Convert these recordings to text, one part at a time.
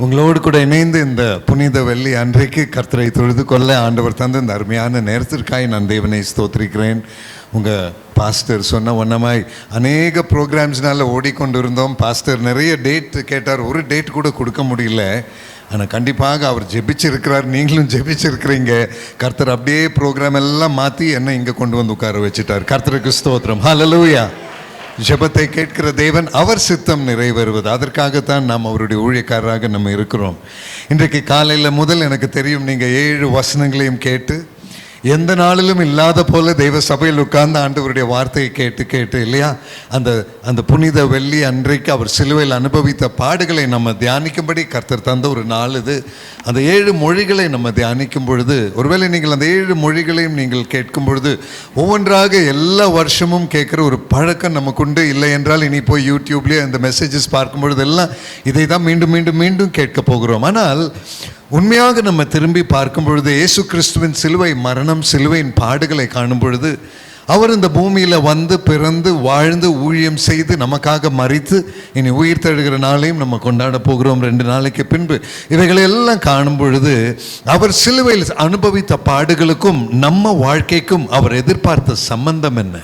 உங்களோடு கூட இணைந்து இந்த புனித வெள்ளி அன்றைக்கு கர்த்தரை தொழுது கொள்ள ஆண்டவர் தந்த இந்த அருமையான நேரத்திற்காய் நான் தேவனை ஸ்தோத்திரிக்கிறேன். உங்கள் பாஸ்டர் சொன்ன ஒன்றமாய் அநேக ப்ரோக்ராம்ஸ்னால ஓடிக்கொண்டு இருந்தோம். பாஸ்டர் நிறைய டேட் கேட்டார், ஒரு டேட் கூட கொடுக்க முடியல. ஆனால் கண்டிப்பாக அவர் ஜெபிச்சிருக்கிறார், நீங்களும் ஜெபிச்சிருக்கிறீங்க. கர்த்தர் அப்படியே ப்ரோக்ராம் எல்லாம் மாற்றி என்னை இங்கே கொண்டு வந்து உட்கார வச்சுட்டார். கர்த்தருக்கு ஸ்தோத்திரம், ஹல்லேலூயா. ஜெபத்தை கேட்கிற தேவன், அவர் சித்தம் நிறைவேறுவது, அதற்காகத்தான் நாம் அவருடைய ஊழியக்காரராக நம்ம இருக்கிறோம். இன்றைக்கு காலையில் முதல் எனக்கு தெரியும் நீங்கள் 7 வசனங்களையும் கேட்டு எந்த நாளிலும் இல்லாத போல தெய்வ சபையில் உட்கார்ந்து ஆண்டவருடைய வார்த்தையை கேட்டு இல்லையா, அந்த புனித வெள்ளி அன்றைக்கு அவர் சிலுவையில் அனுபவித்த பாடுகளை நம்ம தியானிக்கும்படி கர்த்தர் தந்த ஒரு நாள் இது. அந்த 7 மொழிகளை நம்ம தியானிக்கும் பொழுது, ஒருவேளை நீங்கள் அந்த 7 மொழிகளையும் நீங்கள் கேட்கும் பொழுது ஒவ்வொன்றாக எல்லா வருஷமும் கேட்குற ஒரு பழக்கம் நமக்குண்டு. இல்லை என்றால் இனி போய் யூடியூப்லேயே அந்த மெசேஜஸ் பார்க்கும் பொழுது எல்லாம் இதை தான் மீண்டும் மீண்டும் மீண்டும் கேட்க போகிறோம். ஆனால் உண்மையாக நம்ம திரும்பி பார்க்கும் பொழுது இயேசு கிறிஸ்துவின் சிலுவை மரணம், சிலுவையின் பாடுகளை காணும் பொழுது அவர் இந்த பூமியில் வந்து பிறந்து வாழ்ந்து ஊழியம் செய்து நமக்காக மரித்து இனி உயிர் தழுகிற நாளையும் நம்ம கொண்டாட போகிறோம் 2 நாளைக்கு பின்பு. இவைகளை எல்லாம் காணும் பொழுது அவர் சிலுவையில் அனுபவித்த பாடுகளுக்கும் நம்ம வாழ்க்கைக்கும் அவர் எதிர்பார்த்த சம்பந்தம் என்ன?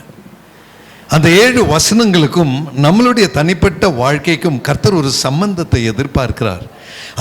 அந்த 7 வசனங்களுக்கும் நம்மளுடைய தனிப்பட்ட வாழ்க்கைக்கும் கர்த்தர் ஒரு சம்பந்தத்தை எதிர்பார்க்கிறார்.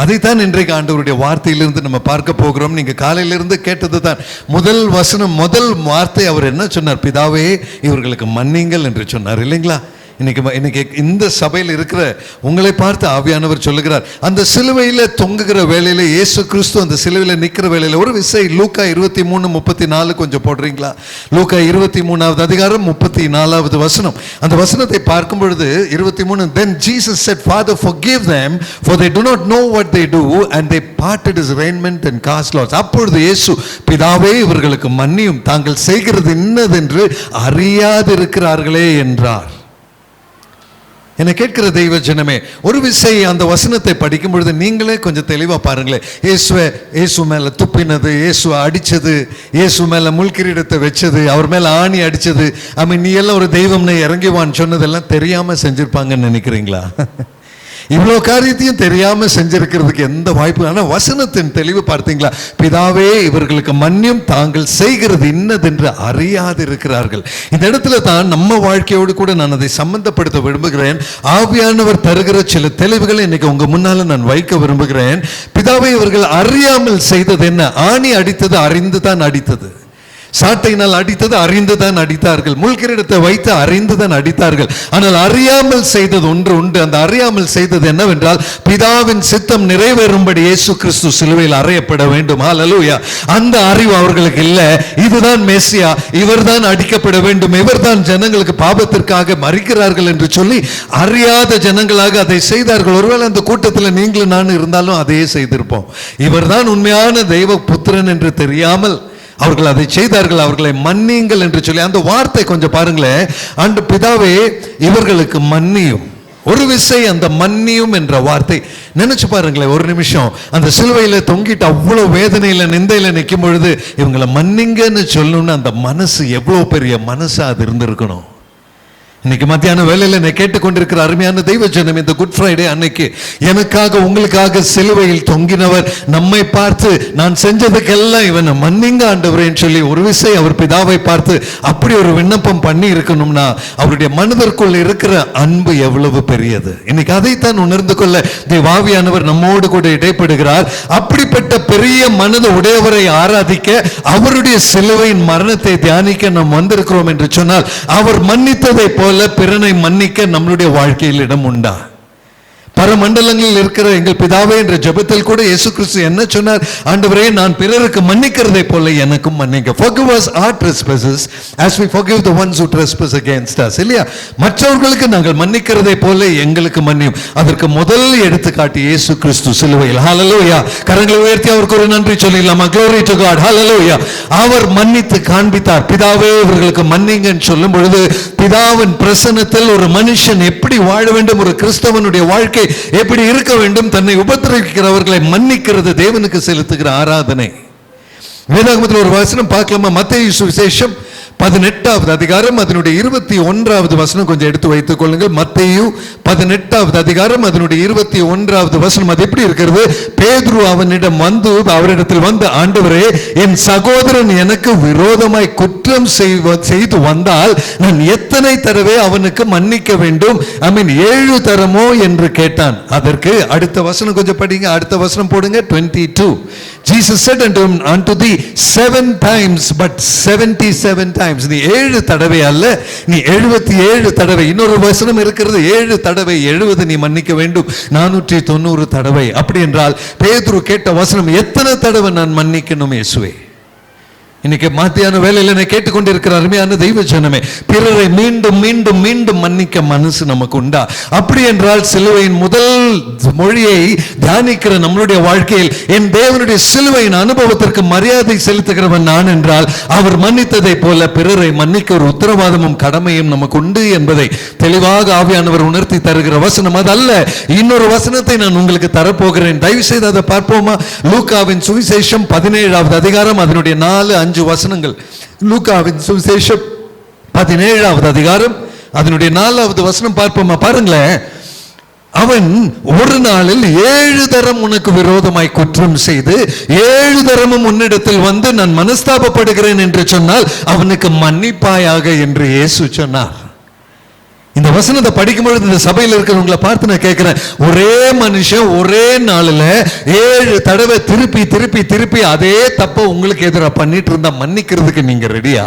அதைத்தான் இன்றைக்கு ஆண்டவருடைய வார்த்தையிலிருந்து நம்ம பார்க்க போகிறோம். நீங்க காலையிலிருந்து கேட்டது தான் முதல் வசனம், முதல் வார்த்தை. அவர் என்ன சொன்னார்? பிதாவே இவர்களுக்கு மன்னிங்கள் என்று சொன்னார், இல்லைங்களா? இன்னைக்கு இந்த சபையில் இருக்கிற உங்களை பார்த்து ஆவியானவர் சொல்லுகிறார், அந்த சிலுவையில் தொங்குகிற வேளையில், இயேசு கிறிஸ்து அந்த சிலுவையில் நிற்கிற வேளையில் ஒரு விசை லூக்கா 23:34 கொஞ்சம் போடுறீங்களா? லூக்கா 23வது அதிகாரம் 34வது வசனம். அந்த வசனத்தை பார்க்கும் பொழுது 23, then Jesus said, Father forgive them for they do not know what they do, and they parted his raiment and cast lots. அப்பொழுது இயேசு, பிதாவே இவர்களுக்கு மன்னியும், தாங்கள் செய்கிறது இன்னதென்று அறியாதிருக்கிறார்களே என்றார். என்னை கேட்கிற தெய்வ ஜனமே, ஒரு விசை அந்த வசனத்தை படிக்கும் பொழுது நீங்களே கொஞ்சம் தெளிவாக பாருங்களேன். இயேசு மேலே துப்பினது, இயேசுவை அடித்தது, இயேசு மேலே முள்கிரீடத்தை வச்சது, அவர் மேலே ஆணி அடித்தது, நீ எல்லாம் ஒரு தெய்வம்னு இறங்கிவான்னு சொன்னதெல்லாம் தெரியாமல் செஞ்சுருப்பாங்கன்னு நினைக்கிறீங்களா? இவ்வளோ காரியத்தையும் தெரியாமல் செஞ்சிருக்கிறதுக்கு எந்த வாய்ப்பு? ஆனால் வசனத்தின் தெளிவு பார்த்தீங்களா? பிதாவே இவர்களுக்கு மன்னியும், தாங்கள் செய்கிறது இன்னதென்று அறியாதிருக்கிறார்கள். இந்த இடத்துல தான் நம்ம வாழ்க்கையோடு கூட நான் அதை சம்பந்தப்படுத்த விரும்புகிறேன். ஆவியானவர் தருகிற சில தெளிவுகளை இன்னைக்கு உங்க முன்னால நான் வைக்க விரும்புகிறேன். பிதாவே இவர்கள் அறியாமல் செய்தது என்ன? ஆணி அடித்தது அறிந்து தான் அடித்தது, சாட்டையினால் அடித்தது அறிந்துதான் அடித்தார்கள், முள்கிரீடத்தை வைத்து அறிந்துதான் அடித்தார்கள். ஆனால் அறியாமல் செய்தது ஒன்று உண்டு. அந்த அறியாமல் செய்தது என்னவென்றால், பிதாவின் சித்தம் நிறைவேறும்படி இயேசு கிறிஸ்து சிலுவையில் அறையப்பட வேண்டும். ஹல்லேலூயா. அந்த அறிவு அவர்களுக்கு இல்லை. இதுதான் மேசியா, இவர்தான் அடிக்கப்பட வேண்டும், இவர்தான் ஜனங்களுக்கு பாவத்திற்காக மரிக்கிறார்கள் என்று சொல்லி அறியாத ஜனங்களாக அதை செய்தார்கள். ஒருவேளை அந்த கூட்டத்தில் நீங்களும் நானும் இருந்தாலும் அதையே செய்திருப்போம். இவர்தான் உண்மையான தெய்வ புத்திரன் என்று தெரியாமல் அவர்கள் அதை செய்தார்கள். அவர்களை மன்னியுங்கள் என்று சொல்லி அந்த வார்த்தை கொஞ்சம் பாருங்களேன். ஆண்டு பிதாவே இவர்களுக்கு மன்னியும், ஒரு விசை அந்த மன்னியும் என்ற வார்த்தை நினைச்சு பாருங்களேன். ஒரு நிமிஷம் அந்த சிலுவையில தொங்கிட்டு அவ்வளவு வேதனையில நிந்தையில நிற்கும் பொழுது இவங்களை மன்னிங்கன்னு சொல்லணும்னு அந்த மனசு எவ்வளவு பெரிய மனசா அது இருந்திருக்கணும். இன்னைக்கு மத்தியான வேலையில் என்னை கேட்டுக்கொண்டிருக்கிற அருமையான தெய்வ ஜனம், இந்த குட் ஃப்ரைடே அன்னைக்கு எனக்காக உங்களுக்காக சிலுவையில் தொங்கினவர் நம்மை பார்த்து, நான் செஞ்சதுக்கெல்லாம் இவனை மன்னிங்க ஆண்டவரேன்னு சொல்லி ஒரு விசை அவர் பிதாவை பார்த்து அப்படி ஒரு விண்ணப்பம் பண்ணி இருக்கணும்னா அவருடைய மனதிற்குள் இருக்கிற அன்பு எவ்வளவு பெரியது. இன்னைக்கு அதைத்தான் உணர்ந்து கொள்ள தேவாவியானவர் நம்மோடு கூட இடைப்படுகிறார். அப்படிப்பட்ட பெரிய மனது உடையவரை ஆராதிக்க, அவருடைய சிலுவையின் மரணத்தை தியானிக்க நாம் வந்திருக்கிறோம் என்று சொன்னால், அவர் மன்னித்ததை போல பிறனை மன்னிக்க நம்மளுடைய வாழ்க்கையில் இடம் உண்டா? பரமண்டலங்களில் இருக்கிற எங்கள் பிதாவே என்ற ஜெபத்தில் கூட இயேசு கிறிஸ்து என்ன சொன்னார்? ஆண்டவரே, நான் பிறருக்கு மன்னிக்கிறதை போல எனக்கும் மன்னிக்க. Forgive us our trespasses as we forgive the ones who trespass against us. இல்லையா? மற்றவர்களுக்கு நாங்கள் மன்னிக்கிறதை போல எங்களுக்கு மன்னியும். அதற்கு முதல் எடுத்துக்காட்டு இயேசு கிறிஸ்து சிலுவையில். ஹல்லேலூயா. கரங்களை உயர்த்தி அவருக்கு ஒரு நன்றி சொல்லிடலாமா? Glory to God. ஹல்லேலூயா. அவர் மன்னித்து காண்பித்தார். பிதாவே இவர்களுக்கு மன்னிங்கன்னு சொல்லும் பொழுது பிதாவின் பிரசன்னத்தில் ஒரு மனுஷன் எப்படி வாழ வேண்டும், ஒரு கிறிஸ்தவனுடைய வாழ்க்கை எப்படி இருக்க வேண்டும், தன்னை உபத்திரவிக்கிறவர்களை மன்னிக்கிறது தேவனுக்கு செலுத்துகிற ஆராதனை. வேதாகமத்தில் ஒரு வசனம் பார்க்கலாமா? மத்தேயு சுவிசேஷம் 18வது அதிகாரம் அதனுடைய 21வது வசனம் கொஞ்சம் எடுத்து வைத்துக் கொள்ளுங்கள். மத்தேயு 18வது அதிகாரம் அதனுடைய 21வது வசனம். அது எப்படி இருக்கிறது? பேதுரு அவனிடம் வந்து அவரிடத்தில் வந்து, ஆண்டவரே, என் சகோதரன் எனக்கு விரோதமாய் குற்றம் செய்து வந்தால் நான் எத்தனை தடவை அவனுக்கு மன்னிக்க வேண்டும்? 7 தரமோ என்று கேட்டான். அதற்கு அடுத்த வசனம் கொஞ்சம் படிங்க, அடுத்த வசனம் போடுங்க. 22. Jesus said unto thee 7 times, but 77 times. நீ 7 தடவை அல்ல, நீ 77 தடவை. இன்னொரு வசனம் இருக்கிறது, 7 தடவை 70 நீ மன்னிக்க வேண்டும், 490 தடவை. அப்படி என்றால் பேதுரு கேட்ட வசனம், எத்தனை தடவை நான் மன்னிக்கணும் இயேசுவே? இன்னைக்கு மத்தியான வேலையில் என்னை கேட்டுக்கொண்டிருக்கிற அருமையான தெய்வ ஜனமே, பிறரை மீண்டும் மீண்டும் மீண்டும் மன்னிக்க மனசு நமக்கு உண்டா? அப்படி என்றால் சிலுவையின் முதல் மொழியை தியானிக்கிற நம்மளுடைய வாழ்க்கையில் என் தேவனுடைய சிலுவையின் அனுபவத்திற்கு மரியாதை செலுத்துகிறவன் நான் என்றால், அவர் மன்னித்ததை போல பிறரை மன்னிக்க ஒரு உத்தரவாதமும் கடமையும் நமக்கு உண்டு என்பதை தெளிவாக ஆவியானவர் உணர்த்தி தருகிற வசனம் அதல்ல. இன்னொரு வசனத்தை நான் உங்களுக்கு தரப்போகிறேன். தயவு செய்து அதை பார்ப்போமா? லூக்காவின் சுவிசேஷம் 17வது அதிகாரம் அதனுடைய 4-5 வசனங்கள். லூக்காவின் சுவிசேஷம் 17வது அதிகாரம் அதனுடைய 4வது வசனம் பார்ப்போமா? பாருங்களேன். அவன் ஒரு நாளில் 7 தரம் உனக்கு விரோதமாய் குற்றம் செய்து 7 தரமும் உன்னிடத்தில் வந்து நான் மனஸ்தாபப்படுகிறேன் என்று சொன்னால் அவனுக்கு மன்னிப்பாயாக என்று இயேசு சொன்னார். இந்த வசனத்தை படிக்கும் பொழுது இந்த சபையில் இருக்கிறவங்களை பார்த்து நான் கேட்கிறேன், ஒரே மனுஷன் ஒரே நாளில் 7 தடவை திருப்பி திருப்பி திருப்பி அதே தப்ப உங்களுக்கு எதிராக பண்ணிட்டு இருந்தா மன்னிக்கிறதுக்கு நீங்க ரெடியா?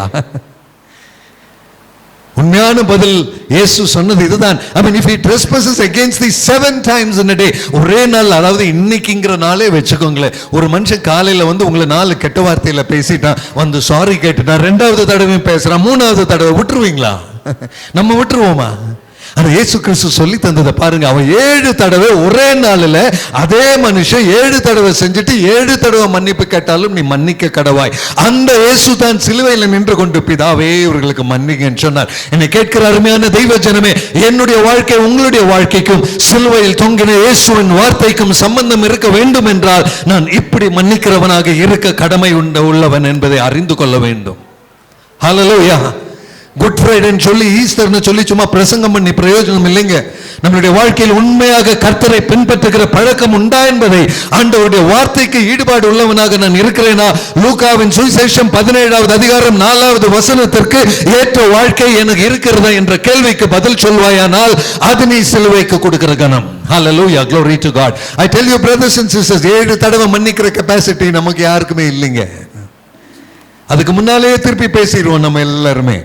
உண்மையான பதில் இயேசு சொன்னது இதுதான். if he trespasses against thee 7 times in a day, ஒரே நாள், அதாவது இன்னைக்குங்கிற நாளே வச்சுக்கோங்களேன். ஒரு மனுஷன் காலையில வந்து உங்களை 4 கெட்ட வார்த்தையில பேசிட்டான், வந்து சாரி கேட்டுட்டான், 2வது தடவையும் பேசுறான், 3வது தடவை விட்டுருவீங்களா? நம்ம விட்டுருவோமா? ஆனா இயேசு கிறிஸ்து சொல்லி தந்ததை பாருங்க. அவன் 7 தடவை ஒரே நாளில் அதே மனுஷன் 7 தடவை செஞ்சுட்டு 7 தடவை மன்னிப்பு கேட்டாலும் நீ மன்னிக்க கடவாய். அந்த இயேசு தான் சிலுவையில் நின்று கொண்டு, பிதாவே இவர்களுக்கு மன்னிங்கன்னு சொன்னார். என்னை கேட்கிற அருமையான தெய்வ ஜனமே, என்னுடைய வாழ்க்கை உங்களுடைய வாழ்க்கைக்கும் சிலுவையில் தொங்கின இயேசுவின் வார்த்தைக்கும் சம்பந்தம் இருக்க வேண்டும் என்றால் நான் இப்படி மன்னிக்கிறவனாக இருக்க கடமை உள்ளவன் என்பதை அறிந்து கொள்ள வேண்டும். ஹல்லேலூயா. குட் ஃப்ரைடேன்னு சொல்லி ஈஸ்டர்னு சொல்லி சும்மா பிரசங்கம் பண்ணி பிரயோஜனம் இல்லைங்க. நம்மளுடைய வாழ்க்கையில் உண்மையாக கர்த்தரை பின்பற்றுகிற பழக்கம் உண்டா என்பதை, ஆண்டவருடைய வார்த்தைக்கு ஈடுபாடு உள்ளவனாக நான் இருக்கிறேனா? லூக்காவின் சுவிசேஷம் 17வது அதிகாரம் 4வது வசனத்திற்கு ஏற்ற வாழ்க்கை எனக்கு இருக்கிறதா என்ற கேள்விக்கு பதில் சொல்வாயானால் அது நீ சிலுவைக்கு கொடுக்கிற கணம். Hallelujah, glory to God. I tell you brothers and sisters, 7 தடவை மன்னிக்கிற கெப்பாசிட்டி நமக்கு யாருக்குமே இல்லைங்க. அதுக்கு முன்னாலே திருப்பி பேசிடுவோம் நம்ம எல்லாருமே.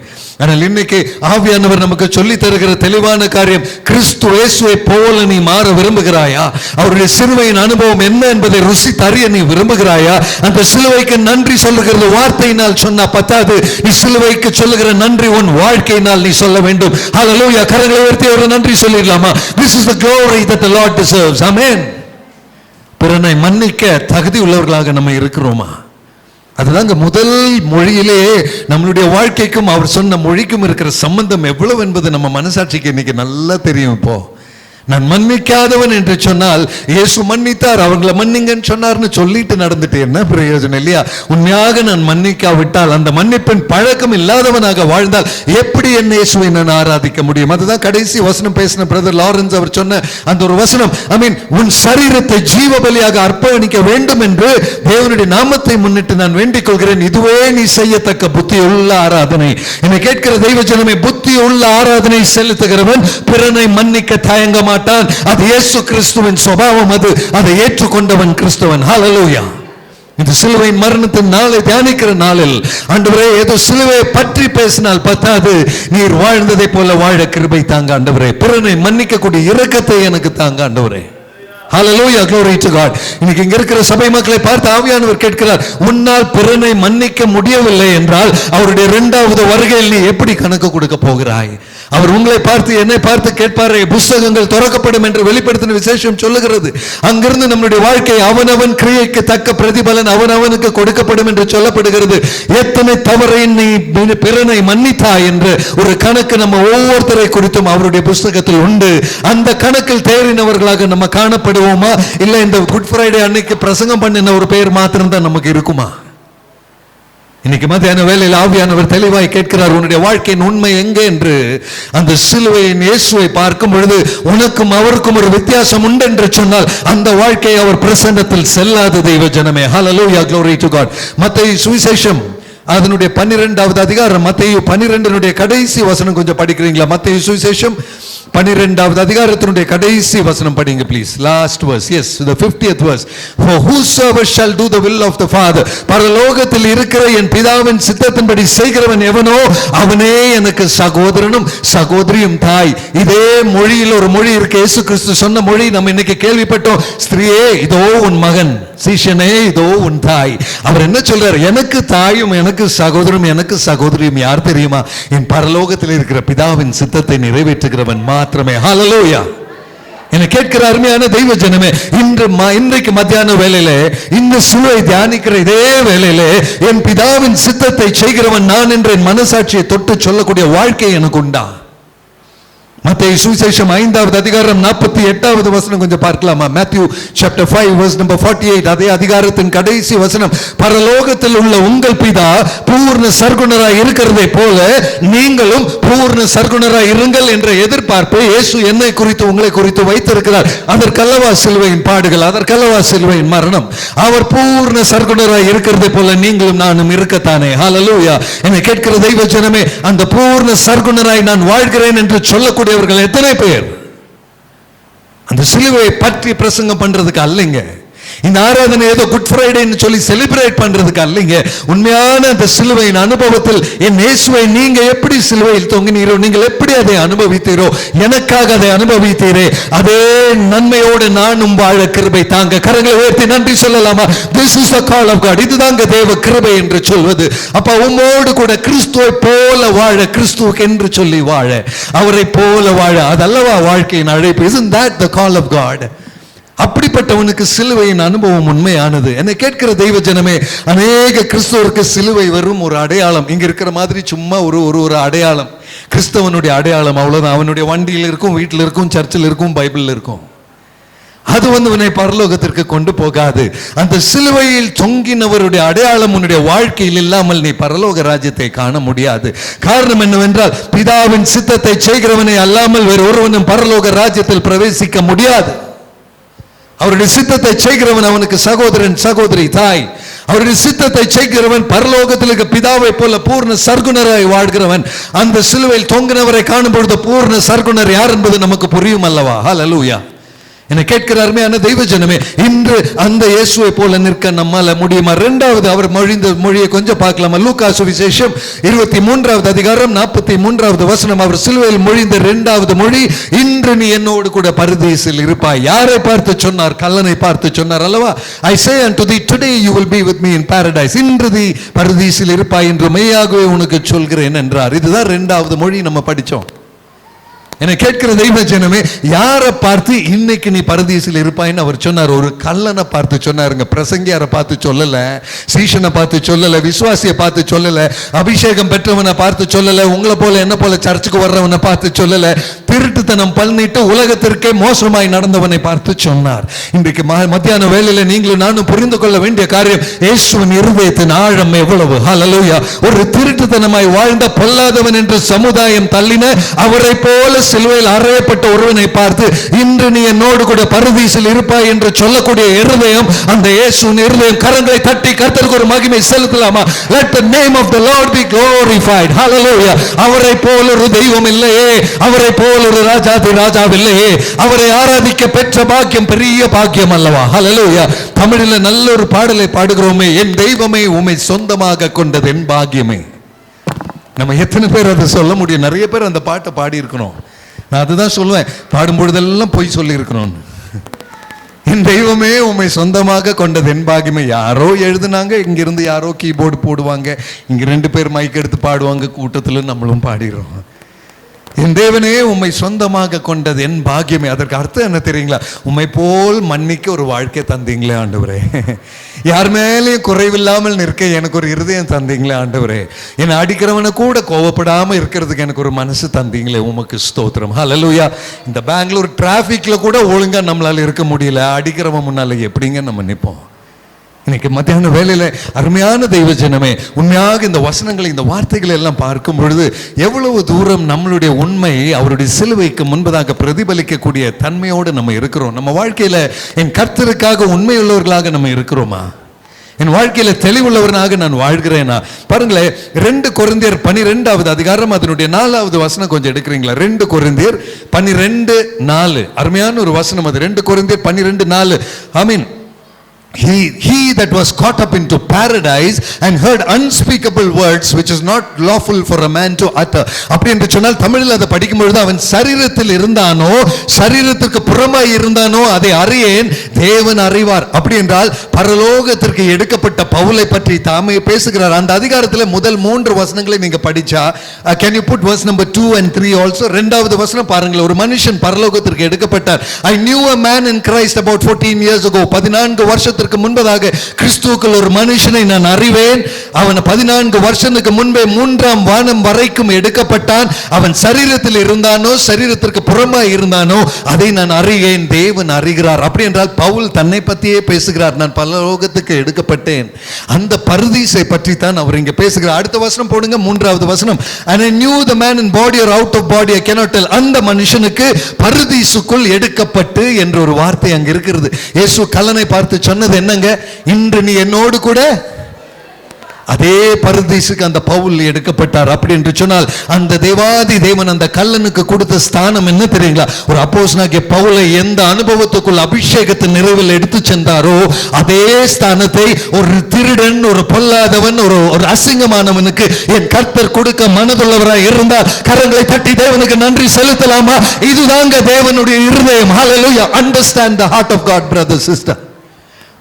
ஆனால் இன்னைக்கு ஆவியானவர் நமக்கு சொல்லி தருகிற தெளிவான காரியம், கிறிஸ்து இயேசுவை போல நீ மாற விரும்புகிறாயா? அவருடைய சிலுவையின் அனுபவம் என்ன என்பதை ருசி தறிய நீ விரும்புகிறாயா? அந்த சிலுவைக்கு நன்றி சொல்லுகிறது வார்த்தையினால் சொன்னா பத்தாது, நீ சிலுவைக்கு சொல்லுகிற நன்றி உன் வாழ்க்கையினால் நீ சொல்ல வேண்டும். ஹல்லேலூயா. கரங்களை உயர்த்தி ஒரு நன்றி சொல்லிடலாமா? This is the glory that the Lord deserves. Amen. பிறனை மன்னிக்க தகுதி உள்ளவர்களாக நம்ம இருக்கிறோமா? அதுதாங்க முதல் மொழியிலே நம்மளுடைய வாழ்க்கைக்கும் அவர் சொன்ன மொழிக்கும் இருக்கிற சம்பந்தம் எவ்வளவு என்பது நம்ம மனசாட்சிக்கு இன்னைக்கு நல்லா தெரியும். இப்போ நான் மன்னிக்காதவன் என்று சொன்னால் இயேசு மன்னித்தார், அவங்களை மன்னிங்கன்னு சொன்னார்னு சொல்லிட்டு நடந்துட்டு என்ன பிரயோஜனம் இல்லையா? உண்மையாக நான் மன்னிக்காவிட்டால், அந்த மன்னிப்பின் பழக்கம் இல்லாதவனாக வாழ்ந்தால் எப்படி என் இயேசுவை நான் ஆராதிக்க முடியும்? அதுதான் கடைசி வசனம் பேசின பிரதர் லாரன்ஸ் அவர் சொன்ன அந்த ஒரு வசனம். உன் சரீரத்தை ஜீவ பலியாக அர்ப்பணிக்க வேண்டும் என்று தேவனுடைய நாமத்தை முன்னிட்டு நான் வேண்டிக் கொள்கிறேன். இதுவே நீ செய்யத்தக்க புத்தி உள்ள ஆராதனை. என்னை கேட்கிற தெய்வ ஜனமே, புத்தி உள்ள ஆராதனை செலுத்துகிறவன் பிறனை மன்னிக்க தயங்க மாட்டான். அது இயேசு கிறிஸ்துவின் சுபாவம். அதை ஏற்றுக்கொண்டவன் கிறிஸ்துவன். ஹல்லேலூயா. இந்த சிலுவையின் மரணத்தின் நாளை தியானிக்கிற நாளில் ஆண்டவரே, ஏதோ சிலுவையை பற்றி பேசினால் பத்தாது, நீர் வாழ்ந்ததை போல வாழ கிருபை தாங்க ஆண்டவரே. பிறனை மன்னிக்கக்கூடிய இரக்கத்தை எனக்கு தாங்க ஆண்டவரே. Hallelujah, glory to God. இன்னைக்கு இங்க இருக்கிற சபை மக்களை பார்த்து ஆவியானவர் கேட்கிறார், உன்னால் பிறனை மன்னிக்க முடியவில்லை என்றால் அவருடைய 2வது வருகையில் நீ எப்படி கணக்கு கொடுக்க போகிறாய்? அவர் உங்களை பார்த்து என்னை பார்த்து கேட்பாரே, புஸ்தகங்கள் திறக்கப்படும் என்று வெளிப்படுத்தின விசேஷம் சொல்லுகிறது. அங்கிருந்து நம்முடைய வாழ்க்கை அவனவன் கிரியைக்கு தக்க பிரதிபலன் அவனவனுக்கு கொடுக்கப்படும் என்று சொல்லப்படுகிறது. எத்தனை தவறை நீ பிறனை மன்னித்தாய் என்று ஒரு கணக்கு நம்ம ஒவ்வொருத்தரை குறித்தும் அவருடைய புஸ்தகத்தில் உண்டு. அந்த கணக்கில் தேறினவர்களாக நம்ம காணப்படுவோமா? இல்ல இந்த குட் ஃப்ரைடே அன்னைக்கு பிரசங்கம் பண்ணின ஒரு பெயர் மாத்திரம் தான் நமக்கு இருக்குமா? இன்னைக்கு மத்தியான வேளையில் ஆவியானவர் தெளிவாய் கேட்கிறார், உன்னுடைய வாழ்க்கையின் உண்மை எங்கே என்று. அந்த சிலுவையின் இயேசுவை பார்க்கும் பொழுது உனக்கும் அவருக்கும் ஒரு வித்தியாசம் உண்டு என்று சொன்னால் அந்த வாழ்க்கை அவர் பிரசன்னத்தில் செல்லாத தெய்வ ஜனமே. ஹல்லேலூயா, glory to God. மத்தேயு சுவிசேஷம் அதனுடைய 12வது அதிகாரம், மத்தேயு 12 கடைசி வசனம் கொஞ்சம் படிக்கிறீங்களா? மத்தேயு சுவிசேஷம் 12வது அதிகாரத்தினுடைய கடைசி வசனம் படிங்க please. Last verse, yes, the 50th verse. For whosoever shall do the will of the Father, பரலோகத்தில் இருக்கிற என் பிதாவின் சித்தத்தின்படி செய்கிறவன் எவனோ அவனே எனக்கு சகோதரனும் சகோதரியும் தாய். இதே மொழியில் ஒரு மொழி இருக்கு, இயேசு கிறிஸ்து சொன்ன மொழி நம்ம இன்னைக்கு கேள்விப்பட்டோம். ஸ்திரீயே இதோ உன் மகன், சீஷனே இதோ உன் தாய். அவர் என்ன சொல்றார்? எனக்கு தாயும் எனக்கு சகோதரனும் எனக்கு சகோதரியும் யார் தெரியுமா? என் பரலோகத்தில் இருக்கிற பிதாவின் சித்தத்தை நிறைவேற்றுகிறவன் மாத்திரமே. ஹல்லேலூயா. என்னை கேட்கிற அருமையான தெய்வ ஜனமே, இன்றைக்கு மத்தியான வேளையிலே இந்த சிலுவை தியானிக்கிற இதே வேளையிலே என் பிதாவின் சித்தத்தை செய்கிறவன் நான் என்று என் மனசாட்சியை தொட்டு சொல்லக்கூடிய வாழ்க்கை எனக்கு உண்டா? மத்தேயு சுவிசேஷம் 5வது அதிகாரம் 48வது வசனம் கொஞ்சம் பார்க்கலாமா? Matthew chapter 5 verse number 48, அதே அதிகாரத்தின் கடைசி வசனம். பரலோகத்தில் உள்ள உங்கள் பிதா பூர்ண சர்க்குணராய் இருக்கிறதை போல நீங்களும் பூர்ண சர்க்குணராய் இருங்கள் என்ற எதிர்பார்ப்பை இயேசு என்னை குறித்து உங்களை குறித்து வைத்திருக்கிறார். அதற்கல்லவா சிலுவையின் பாடுகள், அதற்கல்லவா சிலுவையின் மரணம். அவர் பூர்ண சர்க்குணராய் இருக்கிறதை போல நீங்களும் நானும் இருக்கத்தானே. ஹல்லேலூயா. என்னை கேட்கிற தெய்வ ஜனமே, அந்த பூர்ண சர்க்குணராய் நான் வாழ்கிறேன் என்று சொல்லக்கூடிய எத்தனை பேர் அந்த சிலுவையை பற்றி பிரசங்கம் பண்றதுக்கு அல்லங்க, இந்த ஆராதனை ஏதோ குட் ஃப்ரைடேன்னு சொல்லி செலிப்ரேட் பண்றதுக்கு அல்லங்க. உண்மையான அந்த சிலுவையின் அனுபவத்தில் என் இயேசுவை நீங்க எப்படி சிலுவையில் தொங்கினீரோ, நீங்கள் எப்படி அதை அனுபவித்தீரோ, எனக்காக அதை அனுபவித்தீரே, அதே நன்மையோடு நானும் வாழ கிருபை தாங்க. கரங்களை உயர்த்தி நன்றி சொல்லலாமா? This is the call of God. இதுதாங்க தேவ கிருபை என்று சொல்வது. அப்ப உம்மோடு கூட கிறிஸ்துவை போல வாழ, கிறிஸ்துவுக்கு என்று சொல்லி வாழ, அவரை போல வாழ, அதல்லவா வாழ்க்கையின் அழைப்பு. Isn't that the call of God? அப்படிப்பட்டவனுக்கு சிலுவையின் அனுபவம் உண்மையானது. என்னை கேட்கிற தெய்வ ஜனமே, அநேக கிறிஸ்தவருக்கு சிலுவை வரும் ஒரு அடையாளம். இங்க இருக்கிற மாதிரி சும்மா ஒரு அடையாளம், கிறிஸ்தவனுடைய அடையாளம், அவ்வளவுதான். அவனுடைய வண்டியில் இருக்கும், வீட்டில் இருக்கும், சர்ச்சில் இருக்கும், பைபிள் இருக்கும். அது உன்னை பரலோகத்திற்கு கொண்டு போகாது. அந்த சிலுவையில் தொங்கினவருடைய அடையாளம் உன்னுடைய வாழ்க்கையில் இல்லாமல் நீ பரலோக ராஜ்யத்தை காண முடியாது. காரணம் என்னவென்றால், பிதாவின் சித்தத்தை செய்கிறவனை அல்லாமல் வேறு ஒருவனும் பரலோக ராஜ்யத்தில் பிரவேசிக்க முடியாது. அவருடைய சித்தத்தை செய்கிறவன் அவனுக்கு சகோதரன், சகோதரி, தாய். அவருடைய சித்தத்தை செய்கிறவன் பரலோகத்தில் இருக்க பிதாவை போல பூர்ண சர்க்குணராய் வாழ்கிறவன். அந்த சிலுவையில் தொங்கினவரை காணும் பொழுது பூர்ண சர்க்குணர் யார் என்பது நமக்கு புரியும் அல்லவா? ஹல்லேலூயா. என்னை கேட்கிற அருமையான தெய்வ ஜனமே, இன்று அந்த இயேசுவை போல நிற்க நம்மால முடியுமா? இரண்டாவது அவர் மொழிந்த மொழியை கொஞ்சம் பார்க்கலாமா? லூக்கா சுவிசேஷம் 23வது அதிகாரம் 43வது வசனம். அவர் சிலுவையில் மொழிந்த இரண்டாவது மொழி, இன்று நீ என்னோடு கூட பரதீசில் இருப்பாய். யாரை பார்த்து சொன்னார்? கல்லனை பார்த்து சொன்னார் அல்லவா? I say unto thee today you will be with me in paradise. இன்று நீ பரதீசில் இருப்பாய் என்று மெய்யாகவே உனக்கு சொல்கிறேன் என்றார். இதுதான் இரண்டாவது மொழி நம்ம படிச்சோம். என்னை கேட்கிற தெய்வ ஜனமே, யாரை பார்த்து இன்னைக்கு நீ பரதீசில் இருப்பாயின்னு அவர் சொன்னார்? ஒரு கல்லனை பார்த்து சொன்னாருங்க. பிரசங்கியாரை பார்த்து சொல்லல, சீஷனை பார்த்து சொல்லல, விசுவாசியை பார்த்து சொல்லல, அபிஷேகம் பெற்றவனை பார்த்து சொல்லல, உங்களை போல என்ன போல சர்ச்சுக்கு வர்றவனை பார்த்து சொல்லல, திருட்டுத்தனம் பண்ணிட்டு உலகத்திற்கே மோசமாய் நடந்தவனை பார்த்து சொன்னார். இன்றைக்கு மத்தியான வேளையில நீங்களும் நானும் புரிந்து கொள்ள வேண்டிய காரியம், இயேசுவின் இருதயத்தின் ஆழம் எவ்வளவு. ஹல்லேலூயா. ஒரு திருட்டுத்தனமாய் வாழ்ந்த பொல்லாதவன் என்று சமுதாயம் தள்ளின அவரை போல சிலுவையில் அறையப்பட்ட ஒருவனை பார்த்து, இன்று நீ என்னோடு கூட பரதீசில் இருப்பாய் என்று சொல்லக்கூடிய இருதயம் அந்த இயேசுவின் இருதயம். கரங்களை தட்டி கர்த்தருக்கு ஒரு மகிமை செலுத்தலாமா? Let the name of the Lord be glorified. Hallelujah. அவரை போல ஒரு தெய்வம் இல்லையே, அவரை போல ஒரு ராஜாதி ராஜாவில்லையே. அவரை ஆராதிக்க பெற்ற பாக்கியம் பெரிய பாக்கியம் அல்லவா? Hallelujah. தமிழில் நல்ல ஒரு பாடலை பாடுகிறோமே, என் தெய்வமே உம்மை சொந்தமாக கொண்டது என் பாக்கியமே. நம்ம எத்தனை பேர் அதை சொல்ல முடியும்? நிறைய பேர் அந்த பாட்டை பாடி இருக்கணும். நான் அதுதான் சொல்லுவேன், பாடும் பொழுதெல்லாம் போய் சொல்லி இருக்கணும். என் தெய்வமே உம்மை சொந்தமாக கொண்டது என் பாக்கியமே. யாரோ எழுதுனாங்க, இங்கிருந்து யாரோ கீபோர்டு போடுவாங்க, இங்க 2 பேர் மைக் எடுத்து பாடுவாங்க, கூட்டத்தில் நம்மளும் பாடிடுறோம். என் தேவனே உம்மை சொந்தமாக கொண்டது என் பாக்கியமே. அதற்கு அர்த்தம் என்ன தெரியுங்களா? உம்மை போல் மன்னிக்க ஒரு வாழ்க்கை தந்தீங்களே ஆண்டவரே. யார் மேலேயும் குறைவில்லாமல் நிற்க எனக்கு ஒரு இருதயம் தந்தீங்களே ஆண்டவரே. என்னை அடிக்கிறவனை கூட கோவப்படாமல் இருக்கிறதுக்கு எனக்கு ஒரு மனசு தந்தீங்களே, உமக்கு ஸ்தோத்திரம். ஹல்லேலூயா. இந்த பெங்களூர் டிராஃபிக்ல கூட ஒழுங்கா நம்மளால இருக்க முடியல, அடிக்கிறவன் முன்னால எப்படிங்க நம்ம நிற்போம்? இன்னைக்கு மத்தியான வேலையில அருமையான தெய்வ ஜனமே, உண்மையாக இந்த வசனங்களை, இந்த வார்த்தைகளை எல்லாம் பார்க்கும் பொழுது எவ்வளவு தூரம் நம்மளுடைய உண்மை அவருடைய சிலுவைக்கு முன்பதாக பிரதிபலிக்கக்கூடிய தன்மையோடு நம்ம இருக்கிறோம். நம்ம வாழ்க்கையில என் கர்த்தருக்காக உண்மையுள்ளவர்களாக நம்ம இருக்கிறோமா? என் வாழ்க்கையில தெளிவுள்ளவனாக நான் வாழ்கிறேனா? பாருங்களேன், 2 கொரிந்தியர் 12வது அதிகாரம் அதனுடைய 4வது வசனம் கொஞ்சம் எடுக்கிறீங்களா? 2 கொரிந்தியர் 12:4 அருமையான ஒரு வசனம் அது. 2 கொரிந்தியர் 12:4. I mean, he that was caught up into paradise and heard unspeakable words which is not lawful for a man to utter. அப்படி என்று சொன்னால் தமிழில் அதை படிக்கும் பொழுது, அவன் சரீரத்தில் இருந்தானோ சரீரத்திற்கு புறமாய் இருந்தானோ அதை அறியேன், தேவன் அறிவார். அப்படி என்றால் பரலோகத்திற்கு எடுக்கப்பட்ட பவுலை பற்றி தாமே பேசுகிறார். அந்த அதிகாரத்தில் முதல் 3 வசனங்களை நீங்க படிச்சா, can you put verse number 2 and 3 also? 2வது வசனம் பாருங்கள். ஒரு மனுஷன் பரலோகத்திற்கு எடுக்கப்பட்டார். I knew a man in Christ about 14 years ago. 14 வருஷத்துக்கு முன்பதாக கிறிஸ்துவுக்குள் ஒரு மனுஷனை நான் அறிவேன். அவன் 14 வருஷத்துக்கு முன்பே 3ஆம் வானம் வரைக்கும் எடுக்கப்பட்டான். அவன் சரீரத்தில் இருந்தானோ சரீரத்திற்கு புறமாய் இருந்தானோ அதை நான் அறியேன், தேவன் அறிகிறார். அப்படி என்றால் பவுல் தன்னை பற்றியே பேசுகிறார். நான் பரலோகத்துக்கு எடுக்கப்பட்டேன். அந்த பரதீசை பற்றி தான் அவர் இங்க பேசுகிறார். அடுத்த வசனம் போடுங்க, 3வது வசனம். And I knew the man in body or out of body, I cannot tell. அந்த மனுஷனுக்கு பரதீசுக்குள் எடுக்கப்பட்டு என்ற ஒரு வார்த்தை அங்க இருக்கிறது. இயேசு கல்லனை பார்த்து சொன்னது என்னங்க? இன்று நீ என்னோடு கூட. அதே பரதீசுக்கு அந்த பவுல் எடுக்கப்பட்டார். அப்படி என்று சொன்னால் அந்த தேவாதி தேவன் அந்த கல்லனுக்கு கொடுத்த ஸ்தானம் என்ன தெரியுங்களா? ஒரு அப்போஸ்தலனாகிய பவுலை எந்த அனுபவத்துக்குள் அபிஷேகத்தின் நிறைவில் எடுத்து சென்றாரோ அதே ஸ்தானத்தை ஒரு திருடன், ஒரு பொல்லாதவன், ஒரு அசிங்கமானவனுக்கு என் கர்த்தர் கொடுக்க மனதுள்ளவராய் இருந்தால் கரங்களை தட்டி தேவனுக்கு நன்றி செலுத்தலாமா? இதுதாங்க தேவனுடைய இருதயம். Hallelujah. Understand the heart of God, brother sister.